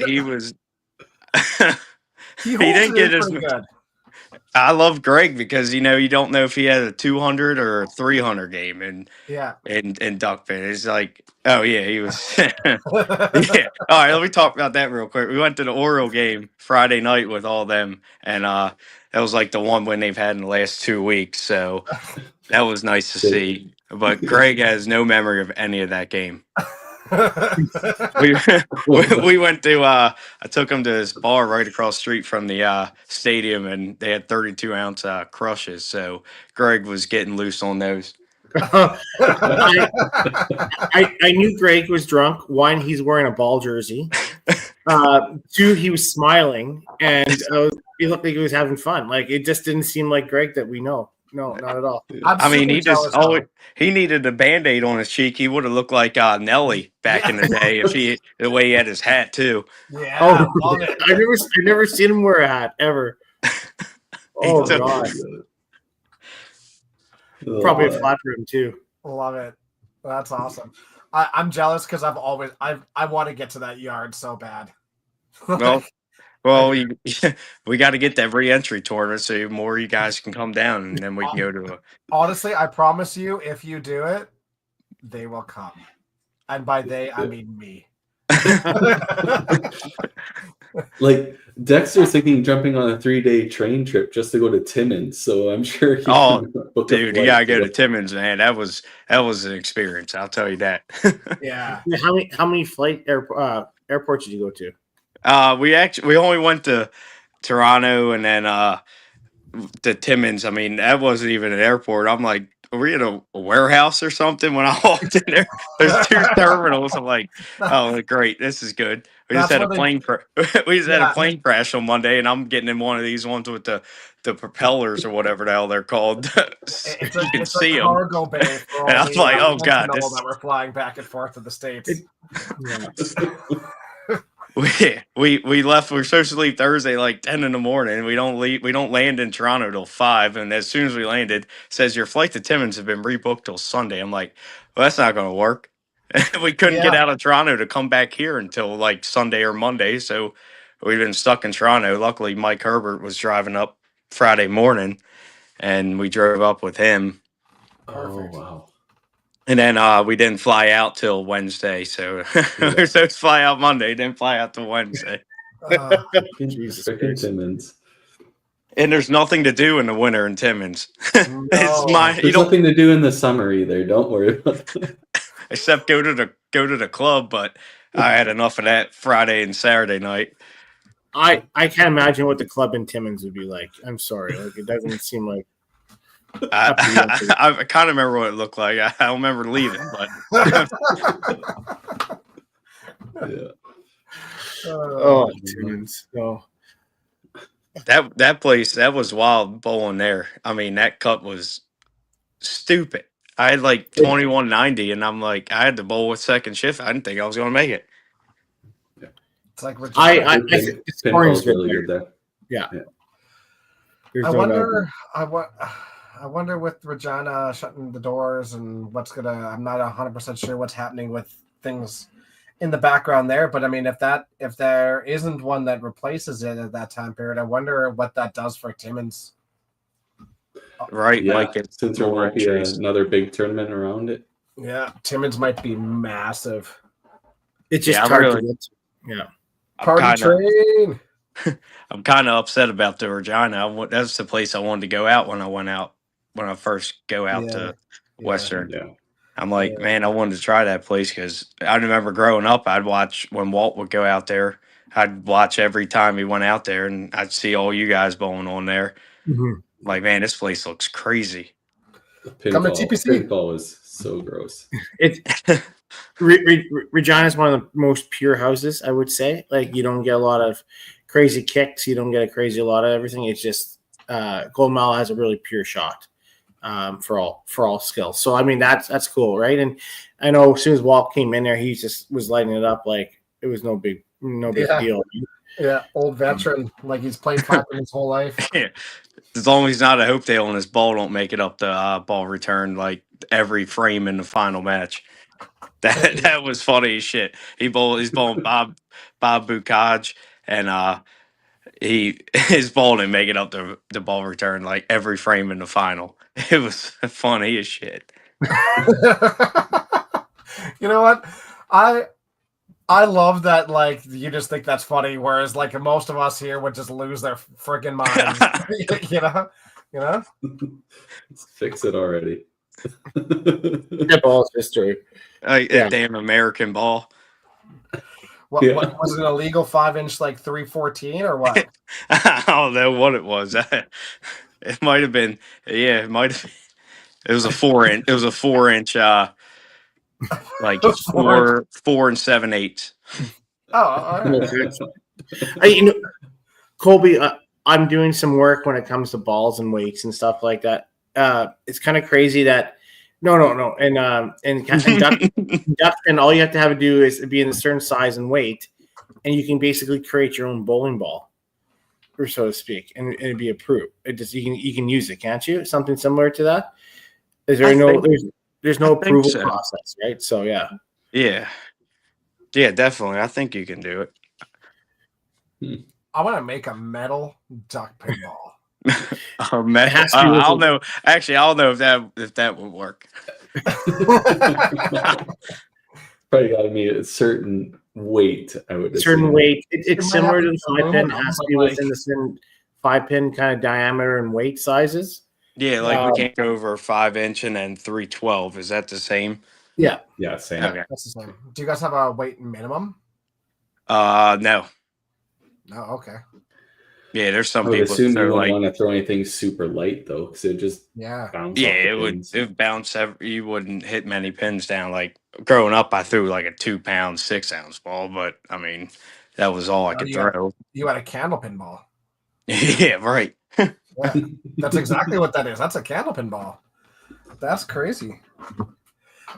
He was. he didn't get as good. I love Greg because you don't know if he had a 200 or a 300 game Yeah. in duck pin. It's like, oh yeah, he was. Yeah. All right, let me talk about that real quick. We went to the Oriole game Friday night with all them, and that was like the one win they've had in the last 2 weeks. So that was nice to see. But Greg has no memory of any of that game. We we went to I took him to this bar right across the street from the stadium, and they had 32-ounce crushes. So Greg was getting loose on those. I knew Greg was drunk. One, he's wearing a ball jersey. Two, he was smiling, and he looked like he was having fun. Like it just didn't seem like Greg that we know. No, not at all. I mean, super jealous now. he needed a Band-Aid on his cheek. He would have looked like Nelly back in the day if the way he had his hat too. Yeah, Oh, love it. I've never seen him wear a hat ever. Oh took- god, probably a flat for him too. Love it. That's awesome. I'm jealous because I want to get to that yard so bad. Well, we got to get that re-entry tournament so more you guys can come down, and then we can go to. Honestly, I promise you, if you do it, they will come, and by they I mean me. Like Dexter's thinking jumping on a 3-day train trip just to go to Timmins, so I'm sure he can book a Dude, you flight gotta go to go. Timmins, man. That was an experience. I'll tell you that. Yeah. How many airports did you go to? We only went to Toronto and then to Timmins. I mean, that wasn't even an airport. I'm like, are we in a warehouse or something? When I walked in there, there's 2 terminals. I'm like, oh, great, this is good. We just had a plane had a plane crash on Monday, and I'm getting in one of these ones with the propellers or whatever the hell they're called. It's You can a see them. cargo bay for And I all was the like, oh, God, fentanyl this- that we're flying back and forth to the States. We left. We were supposed to leave Thursday like 10 in the morning. We don't land in Toronto till 5. And as soon as we landed, it says your flight to Timmins have been rebooked till Sunday. I'm like, well, that's not going to work. We couldn't get out of Toronto to come back here until like Sunday or Monday. So we've been stuck in Toronto. Luckily, Mike Herbert was driving up Friday morning, and we drove up with him. Perfect. Oh wow. And then we didn't fly out till Wednesday. So we were supposed to fly out Monday, didn't fly out till Wednesday. Jesus Frickin' Christ. Timmins. And there's nothing to do in the winter in Timmins. No. There's nothing to do in the summer either. Don't worry about that. Except go to the club, but I had enough of that Friday and Saturday night. I can't imagine what the club in Timmins would be like. I'm sorry, like it doesn't seem like. I kind of remember what it looked like. I don't remember leaving, but Yeah. Oh, Timmins. No. that place, that was wild bowling there. I mean, that cut was stupid. I had like 21.90, and I'm like, I had to bowl with second shift. I didn't think I was going to make it. It's like I think the scoring's Pinball's good really there. good there. Yeah. Yeah. There's I no wonder. doubt. I wonder with Regina shutting the doors and what's gonna. I'm not 100% sure what's happening with things in the background there. But I mean, if there isn't one that replaces it at that time period, I wonder what that does for Timmins. Right? Yeah, Like it's since there more won't be entries. another big tournament around it. Yeah, Timmins might be massive. It's just Yeah, I'm hard really- to get to. Yeah. Party train. I'm kind of upset about the Regina. That's the place I wanted to go out when I first go out to Western. Yeah. I'm like, Yeah. man, I wanted to try that place because I remember growing up, I'd watch when Walt would go out there. I'd watch every time he went out there, and I'd see all you guys bowling on there. Mhm. Like, man, this place looks crazy. Come to TPC. Pinball is so gross. It's Regina is one of the most pure houses, I would say. Like you don't get a lot of crazy kicks, you don't get a lot of everything. It's just Gold Mile has a really pure shot for all skills. So I mean that's cool, right? And I know as soon as Walt came in there, he just was lighting it up like it was no big deal. Yeah, old veteran, like he's played poker his whole life. As long as he's not a Hopedale and his ball don't make it up the ball return like every frame in the final match. That was funny as shit. He's bowling Bob Bukaj and his ball didn't make it up the ball return like every frame in the final. It was funny as shit. You know what? I love that. Like, you just think that's funny, whereas like most of us here would just lose their freaking minds. you know. Let's fix it already. The ball's history. A damn American ball. What was it, an illegal 5-inch like 314 or what? I don't know what it was. It might have been. Yeah, it might have. It was a 4-inch. It was a 4-inch. Like 4 7/8. Oh, all right. Colby, I'm doing some work when it comes to balls and weights and stuff like that. It's kind of crazy that no. And duckpin, all you have to do is be in a certain size and weight, and you can basically create your own bowling ball, or so to speak, and it'd be approved. It just you can use it, can't you? Something similar to that. Is there there's no approval process, right? So yeah, definitely. I think you can do it. I want to make a metal duck pin ball. I'll know. Actually, I'll know if that would work. Probably got to meet a certain weight. I would certain assume. weight. It's similar to the 5-pin. It has to be within the certain 5-pin kind of diameter and weight sizes. Yeah, like we can't go over a 5-inch and then 312. Is that the same? Yeah, same. Okay. That's the same. Do you guys have a weight minimum? No. No, okay. Yeah, there's some I would people assume that you are don't like, want to throw anything super light though, because it just bounce. yeah, off the it would pins. bounce. You wouldn't hit many pins down. Like growing up, I threw like a 2-pound 6-ounce ball, but I mean, that was all I could throw. You had a candle pin ball. Yeah, right. Yeah, that's exactly what that is. That's a candle pin ball. That's crazy.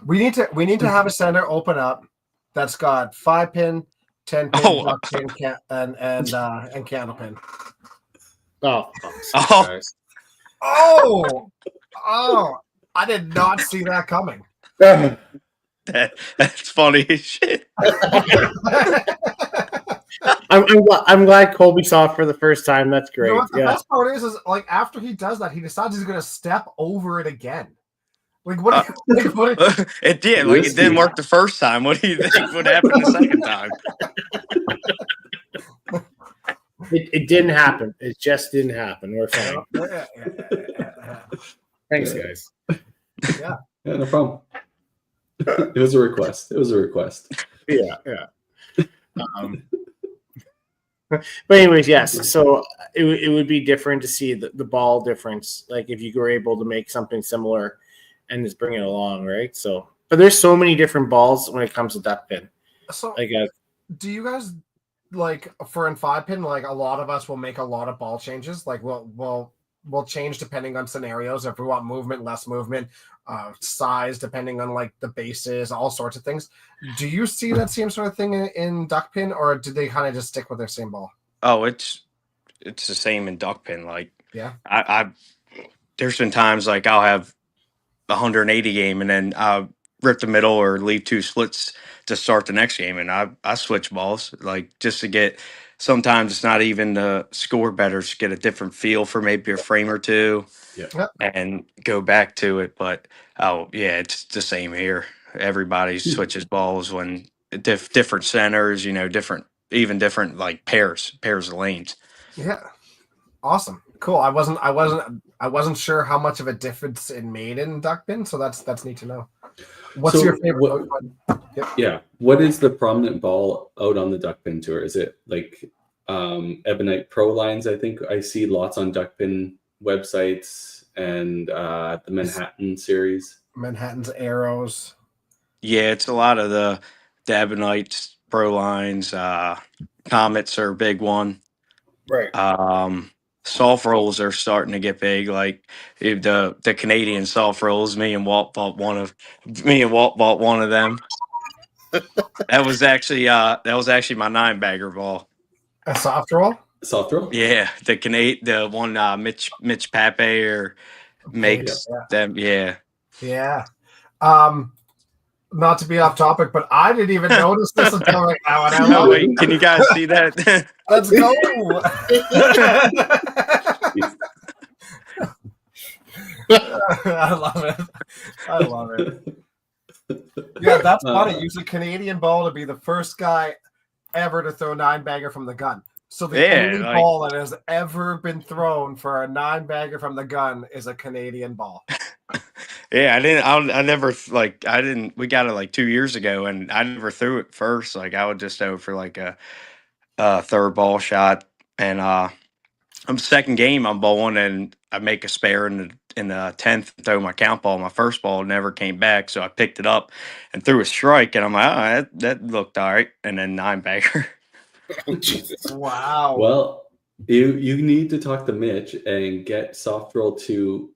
We need to have a center open up that's got 5-pin, 10-pin, duck pin, and candle pin. Oh, I did not see that coming. That's funny as shit. I'm glad Colby saw it for the first time. That's great. You know what the best part is like after he does that, he decides he's going to step over it again. Like what? It did. Like it didn't work the first time. What do you think would happen the second time? It didn't happen. It just didn't happen. We're fine. Thanks, guys. Yeah, no problem. It was a request. Yeah. But anyways, yes. So it would be different to see the ball difference. Like if you were able to make something similar and just bring it along, right? So, but there's so many different balls when it comes to duck pin. So, do you guys like for in 5-pin? Like a lot of us will make a lot of ball changes. Like we'll change depending on scenarios. If we want movement, less movement, size depending on like the bases, all sorts of things. Do you see that same sort of thing in duck pin, or do they kind of just stick with their same ball? Oh, it's the same in duck pin. Like yeah, there's been times like I'll have 180 game and then I'll rip the middle or leave 2 splits to start the next game, and I switch balls like just to get. Sometimes it's not even the score better, just get a different feel for maybe a frame or two, and go back to it. But it's the same here. Everybody switches balls when different centers, different like pairs of lanes. Yeah, awesome, cool. I wasn't sure how much of a difference it made in duck pin, so that's neat to know. What's your favorite? What is the prominent ball out on the duck pin tour? Is it like Ebonite Pro lines? I think I see lots on duck pin websites and the Manhattan series. Manhattan's arrows. Yeah, it's a lot of the Ebonite Pro lines. Comets are a big one. Right. Soft rolls are starting to get big. Like the Canadian soft rolls. Me and Walt bought one of them. That was actually my 9-bagger ball. A soft roll. Soft roll. Yeah, the one Mitch Pape or makes them. Yeah. Yeah. not to be off topic, but I didn't even notice this until like now, and I Oh, love wait, it. can you guys see that? Let's go. I love it. I love it. Yeah, that's funny. Use a Canadian ball to be the first guy ever to throw 9-bagger from the gun. So the only ball that has ever been thrown for a 9-bagger from the gun is a Canadian ball. Yeah, I didn't, we got it like 2 years ago and I never threw it first. Like I would just go for like a third ball shot. And I'm second game I'm bowling and I make a spare in the 10th and throw my count ball. My first ball never came back. So I picked it up and threw a strike and I'm like, oh, that looked all right. And then 9-bagger. Jesus. Wow. Well, you need to talk to Mitch and get Soft Roll to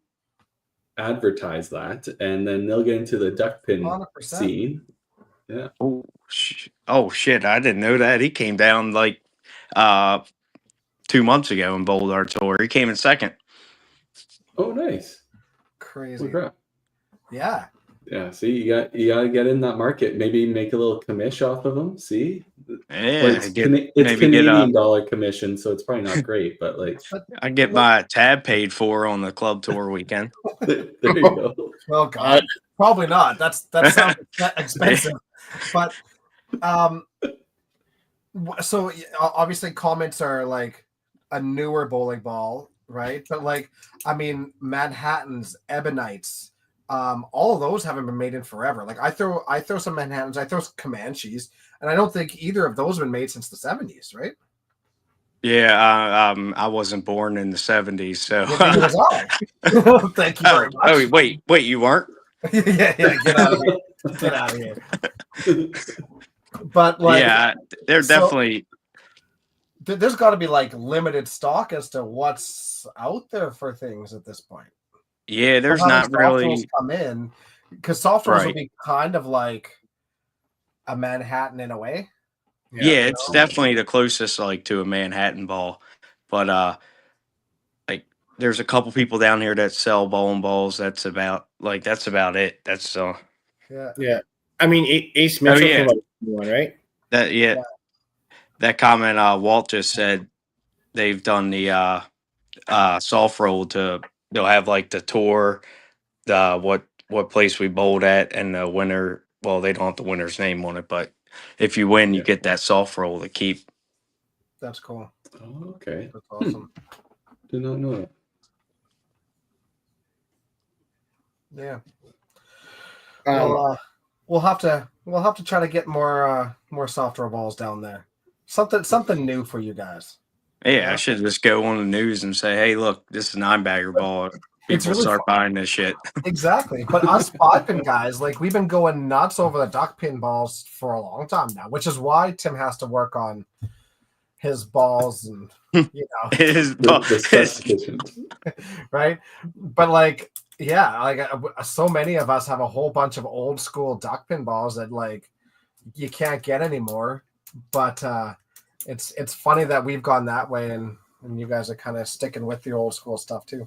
advertise that, and then they'll get into the duck pin 100%. scene. Yeah. Oh shit! I didn't know that. He came down like 2 months ago in bowled our tour. He came in second. Oh, nice. Crazy. Oh, crap. Yeah. Yeah. See, you got to get in that market. Maybe make a little commish off of them. See. Yeah, But it's Canadian dollar commission, so it's probably not great. But like, I get my tab paid for on the club tour weekend. there you go. Oh God, probably not. That sounds expensive. But so obviously comments are like a newer bowling ball, right? But like, I mean, Manhattans, Ebonites, all of those haven't been made in forever. Like I throw some Manhattans, I throw some Comanches, and I don't think either of those have been made since the 70s, right? Yeah, I wasn't born in the 70s, so. Neither was I. Thank you very much. Oh, wait, you weren't? yeah, get out of here. Get out of here. But like, yeah, they're definitely. There's got to be like limited stock as to what's out there for things at this point. Yeah, there's not really come in because soft rolls will be kind of like a Manhattan in a way. Yeah, it's definitely the closest like to a Manhattan ball, but like there's a couple people down here that sell bowling balls. That's about it. That's yeah. I mean, Ace Mitchell from one, right? That comment Walt just said they've done the soft roll they'll have like the tour, the what place we bowled at, and the winner. Well, they don't have the winner's name on it, but if you win, you get that soft roll to keep. That's cool. Oh, okay. That's awesome. Did not know that. Yeah. We'll have to try to get more soft roll balls down there. Something new for you guys. Yeah, I should just go on the news and say, "Hey, look, this is a 9-bagger ball." People really start buying this shit. Exactly. But us 5-pin guys, like we've been going nuts over the duck pin balls for a long time now, which is why Tim has to work on his balls and the specifications. Right? But like, yeah, like so many of us have a whole bunch of old school duck pin balls that like you can't get anymore. But it's funny that we've gone that way and you guys are kind of sticking with the old school stuff too.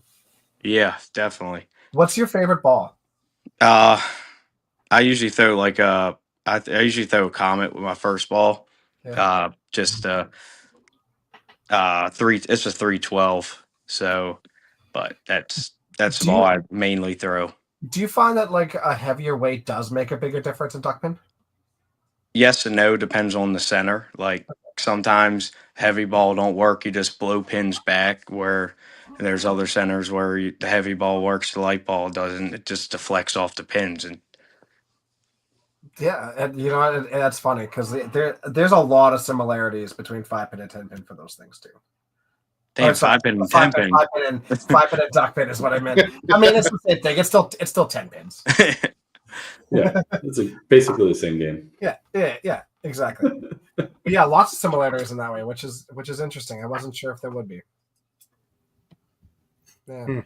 Yeah, definitely. What's your favorite ball? I usually throw I usually throw a Comet with my first ball. Yeah. Just it's a 312. So, but that's the ball I mainly throw. Do you find that like a heavier weight does make a bigger difference in duck pin? Yes and no, depends on the center. Like sometimes heavy ball don't work. You just blow pins back where there's other centers where the heavy ball works, the light ball doesn't. It just deflects off the pins. And yeah, and you know that's funny because there's a lot of similarities between 5-pin and 10-pin for those things too. Damn, 5-pin and 10-pin. 5-pin and duck pin is what I meant. I mean, it's the same thing. It's still 10 pins. Yeah, it's basically the same game. Yeah, exactly. But yeah, lots of similarities in that way, which is interesting. I wasn't sure if there would be. Yeah.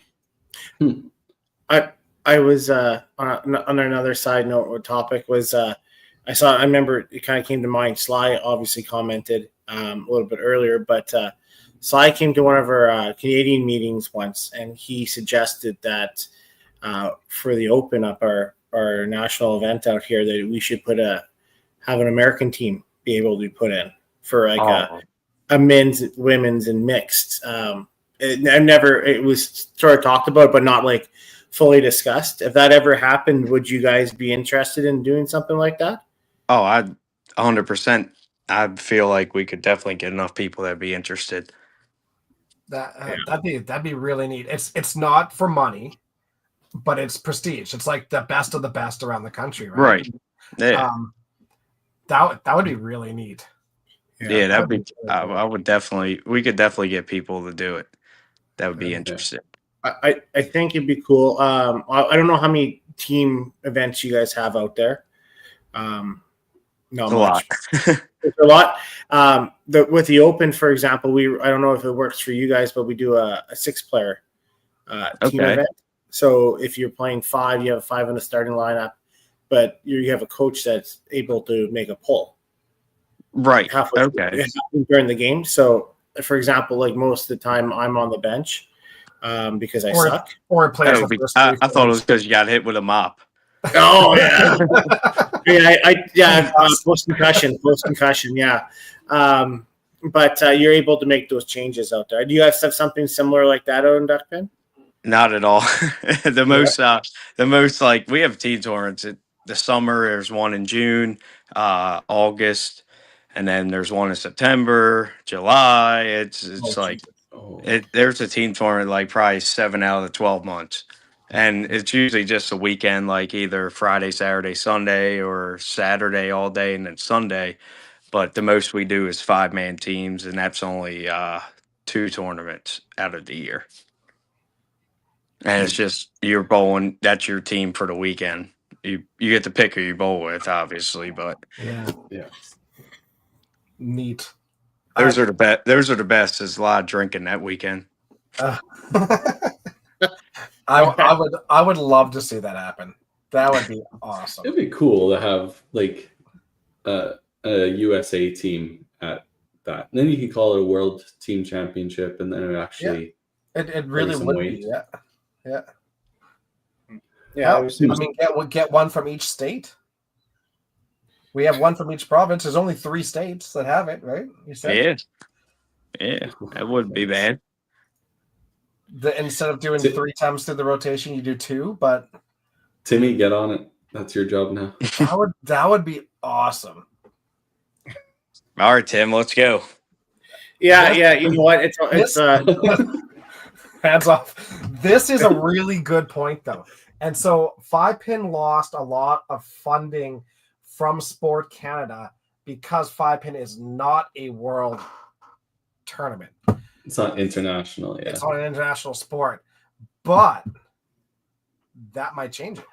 I was on another side note or topic was I remember it kind of came to mind. Sly obviously commented a little bit earlier, but Sly came to one of our Canadian meetings once, and he suggested that for the open up our our national event out here that we should have an American team be able to put in for like a men's, women's, and mixed. It was sort of talked about, but not like fully discussed. If that ever happened, would you guys be interested in doing something like that? Oh, I'd 100%. I feel like we could definitely get enough people that'd be interested. That'd be really neat. It's not for money, but it's prestige. It's like the best of the best around the country, right? Right. Yeah. That would be really neat. Yeah, that'd be. I would definitely. We could definitely get people to do it. That would be interesting. I think it'd be cool. I don't know how many team events you guys have out there. Not It's much. It's a lot. With the Open, for example, I don't know if it works for you guys, but we do a 6-player team event. So if you're playing 5, you have 5 in the starting lineup, but you have a coach that's able to make a pull. Right. Halfway during the game. So, for example, like most of the time, I'm on the bench because I suck. Or players. I thought it was because you got hit with a mop. Oh yeah, post concussion, yeah. But you're able to make those changes out there. Do you guys have something similar like that out in Duckpin? Not at all. The most like we have team tournaments. The summer there's one in June, August, and then there's one in September, July. It's there's a team tournament like probably 7 out of the 12 months. And it's usually just a weekend, like either Friday, Saturday, Sunday, or Saturday all day and then Sunday. But the most we do is 5-man teams, and that's only 2 tournaments out of the year. And it's just you're bowling. That's your team for the weekend. You get to pick who you bowl with, obviously, but yeah, neat. Those are the best. Those are the best. There's a lot of drinking that weekend. I would love to see that happen. That would be awesome. It'd be cool to have like a USA team at that. And then you could call it a World Team Championship, and then it actually it really would be. Yeah. Yeah, I mean, get one from each state. We have one from each province. There's only 3 states that have it, right? You said, yeah, that wouldn't be bad. Instead of doing 3 times through the rotation, you do 2. But Timmy, get on it. That's your job now. That would be awesome. All right, Tim, let's go. Yeah. You know what? It's hands off. This is a really good point, though. And so 5-Pin lost a lot of funding from Sport Canada because 5-Pin is not a world tournament. It's not international. Yeah, it's not an international sport, but that might change it.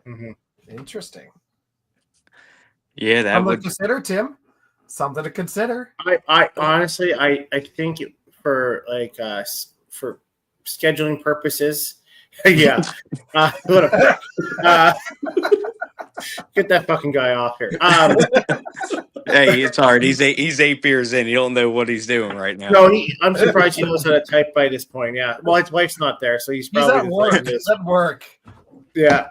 Mm-hmm. Interesting. Yeah, that would consider, Tim. Something to consider. I honestly, I think for like for scheduling purposes, yeah. Whatever. Get that fucking guy off here. Hey, it's hard. He's 8 beers in. You don't know what he's doing right now. No, I'm surprised he knows how to type by this point. Yeah. Well, his wife's not there, so he's probably at work. He's at work. Yeah.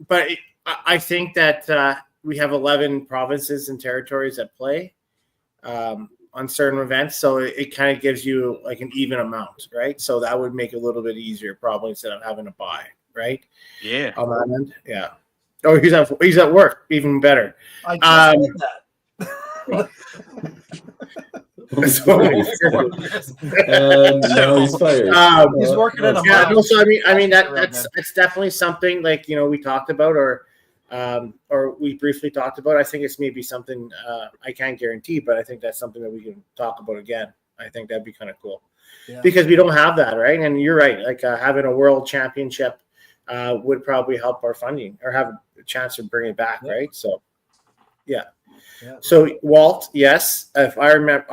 But I think that we have 11 provinces and territories that play on certain events, so it kind of gives you like an even amount, right? So that would make it a little bit easier, probably, instead of having to buy, right? Yeah. On that end, yeah. Oh, he's at work, even better. I just did that. No, he's fired. He's working at a so I mean that's definitely something like we talked about or we briefly talked about. I think it's maybe something I can't guarantee, but I think that's something that we can talk about again. I think that'd be kind of cool because we don't have that, right? And you're right, like having a world championship would probably help our funding or have a chance to bring it back, right? So, yeah. So Walt, yes, if I remember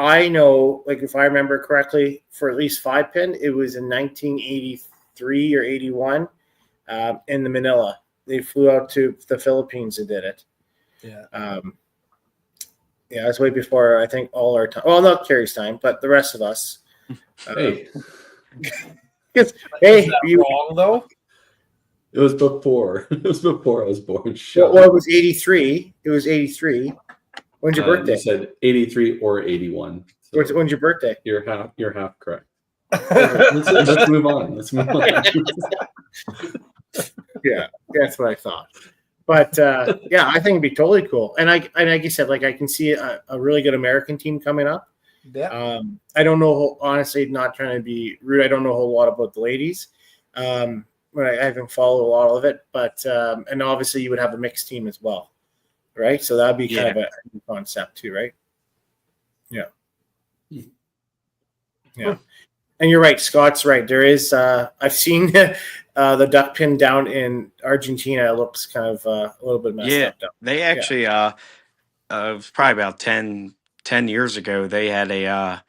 correctly, for at least 5-Pin, it was in 1983 or 81 in the Manila. They flew out to the Philippines and did it. Yeah. It was way before I think all our time. Well, not Kerry's time, but the rest of us. Hey, Is that wrong though? It was before. It was before I was born. Well, it was 83. It was 83. When's your birthday? You said 83 or 81. So When's your birthday? You're half correct. Let's move on. Let's move on. Yeah, that's what I thought. But yeah, I think it'd be totally cool. And like you said, like I can see a really good American team coming up. Yeah. I don't know, honestly, not trying to be rude. I don't know a whole lot about the ladies. But I haven't followed a lot of it. But and obviously you would have a mixed team as well, right? So that'd be kind of a new concept too, right? Yeah. Yeah. And you're right. Scott's right. There is. I've seen the duck pin down in Argentina. It looks kind of a little bit messed up. They actually, it was probably about 10 years ago. They had a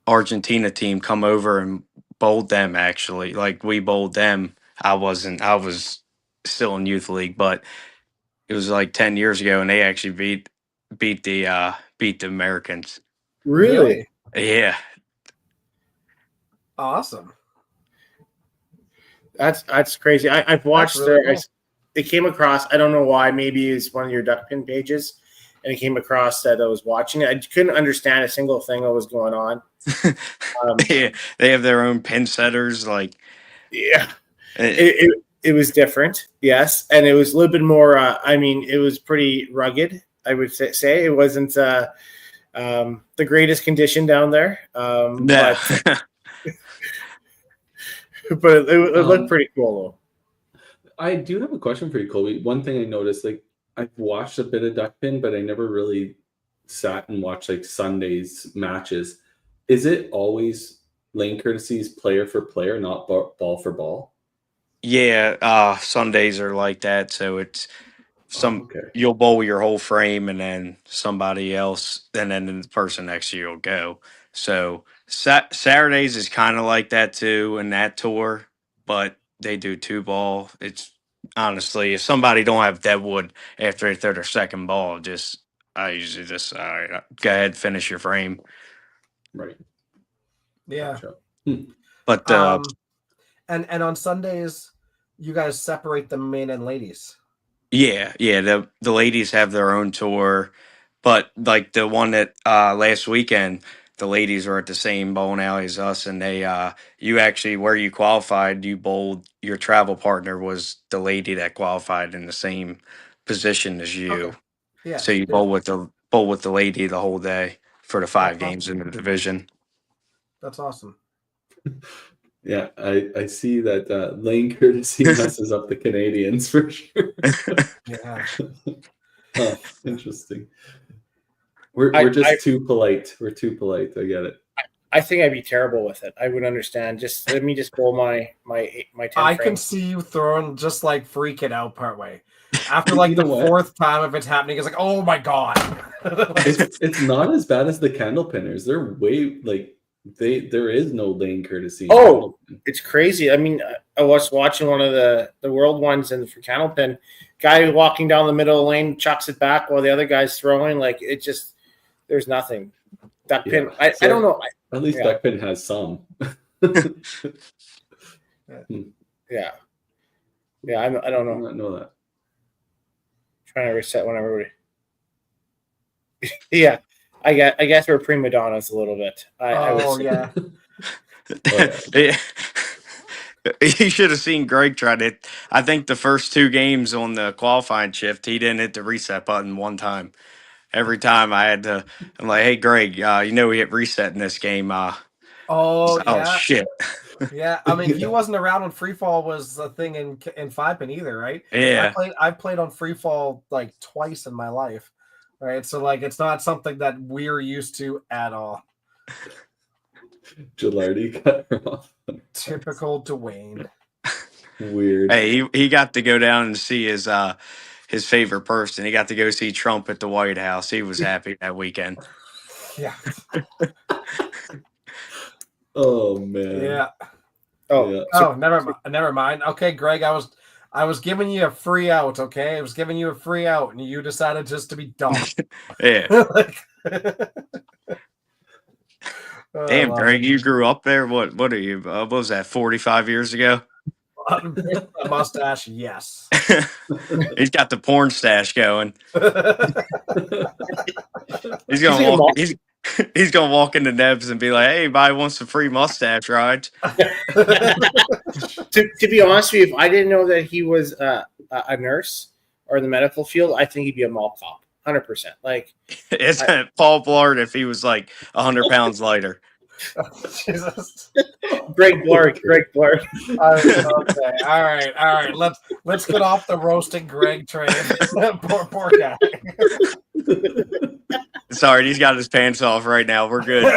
Argentina team come over and bowled them. Actually, like we bowled them. I wasn't. I was still in youth league, but it was like 10 years ago, and they actually beat the Americans. Really? Yeah. Awesome. That's crazy. I've watched really cool. It came across, I don't know why, maybe it's one of your duck pin pages, and it came across that I was watching it. I couldn't understand a single thing that was going on. Yeah, they have their own pin setters. Like, yeah, it was different, yes, and it was a little bit more. I mean, it was pretty rugged. I would say it wasn't the greatest condition down there. But it looked pretty cool, though. I do have a question for you, Colby. One thing I noticed, like I've watched a bit of duck pin, but I never really sat and watched like Sunday's matches. Is it always lane courtesies player for player, not ball for ball? Yeah, Sundays are like that. So it's you'll bowl your whole frame, and then somebody else, and then the person next to you will go. So Saturdays is kind of like that too in that tour, but they do 2 ball. It's honestly, if somebody don't have Deadwood after they throw their second ball, I usually just all right, go ahead, finish your frame. Right. Yeah. Gotcha. But and on Sundays, you guys separate the men and ladies. Yeah. The ladies have their own tour, but like the one that last weekend, the ladies were at the same bowling alley as us, and they you actually where you qualified, you bowled. Your travel partner was the lady that qualified in the same position as you. Okay. Yeah. So you bowl with the lady the whole day for the 5 games in the division. That's awesome. Yeah, I see that lane courtesy messes up the Canadians for sure. Yeah. Huh, interesting. We're just too polite. We're too polite. I get it. I think I'd be terrible with it. I would understand. Just let me just bowl my 10 I frame. can see you throwing just like freaking out partway. After like the fourth time of it's happening, it's like, oh my god. It's not as bad as the candle pinners. They're way like there is no lane courtesy. Oh, it's crazy. I mean, I was watching one of the world ones and for candle pin, guy walking down the middle of the lane chucks it back while the other guy's throwing. Like it just there's nothing. Duck pin. I don't know. At least duck pin has some. Yeah. I don't know. I know that. Trying to reset when everybody. Yeah, I guess we're prima donnas a little bit. Yeah. Yeah. You should have seen Greg try to. I think the first 2 games on the qualifying shift, he didn't hit the reset button one time. Every time I had to, I'm like, "Hey, Greg, we hit reset in this game." Oh shit. Yeah, I mean, he wasn't around when free fall was a thing in 5 pin either, right? Yeah, I played on free fall like twice in my life, right? So like, it's not something that we're used to at all. Gilardi cut her off. Typical Dwayne. Weird. Hey, he got to go down and see his favorite person. He got to go see Trump at the White House. He was happy that weekend. Yeah. Oh man. Yeah. Yeah. Never mind. Okay, Greg, I was giving you a free out, okay? I was giving you a free out, and you decided just to be dumb. Yeah. Damn, Greg, you grew up there? What are you? What was that, 45 years ago? Mustache, yes. He's got the porn stash going. He's gonna like a walk. He's gonna walk into Nebs and be like, "Hey, anybody wants some free mustache rides?" To be honest with you, if I didn't know that he was a nurse or in the medical field, I think he'd be a mall cop, 100%. Like, Isn't Paul Blart if he was like 100 pounds lighter? Jesus. Greg Blart. Okay, all right. Let's get off the roasting Greg train. poor guy. Sorry, he's got his pants off right now. We're good.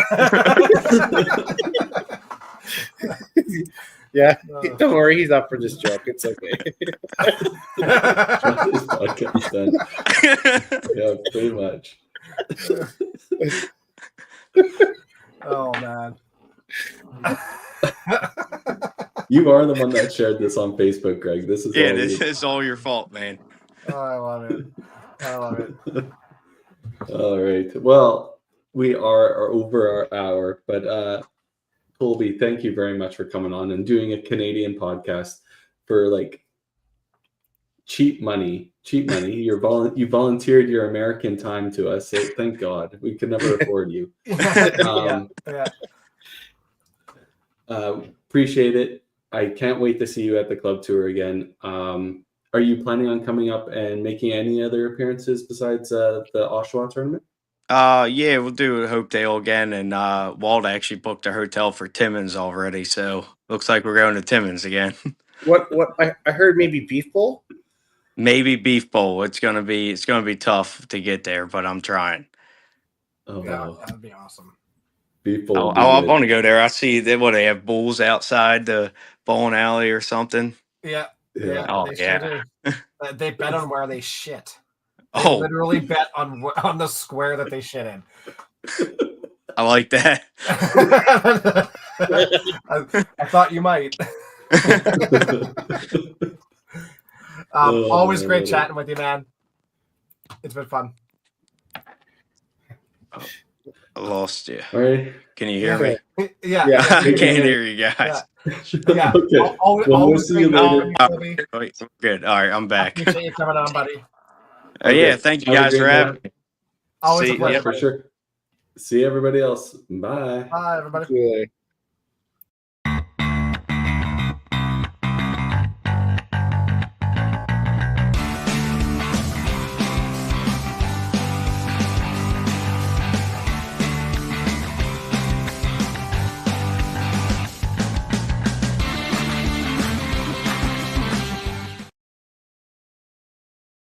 Yeah, don't worry, he's up for this joke. It's okay. This podcast done. Yeah, pretty much. Oh man. You are the one that shared this on Facebook, Greg. This is all this you. is all your fault, man. Oh, I love it. All right. Well, we are over our hour, but Colby, thank you very much for coming on and doing a Canadian podcast for like cheap money. You volunteered your American time to us, so thank God. We could never afford you. Yeah. Appreciate it. I can't wait to see you at the club tour again. Are you planning on coming up and making any other appearances besides the Oshawa tournament? Yeah, we'll do Hopedale again, and Walt actually booked a hotel for Timmins already, so looks like we're going to Timmins again. What I heard maybe Beef Bowl? Maybe Beef Bowl. It's gonna be tough to get there, but I'm trying. Oh, Yeah, that'd be awesome. People. I want to go there. I see they have bulls outside the bowling alley or something. Yeah. Oh, They yeah. sure do. They bet on where they shit. They Oh, literally bet on the square that they shit in. I like that. I thought you might. Always great chatting with you, man. It's been fun. I lost you. All right. Can you hear me? Yeah. I can't hear you guys. Yeah. Okay. We'll see you later. Wait, good. All right, I'm back. Appreciate you coming on, buddy. Yeah, thank you Have a guys great for having me. Always See- a pleasure. For sure. See everybody else. Bye. Bye, everybody. Really.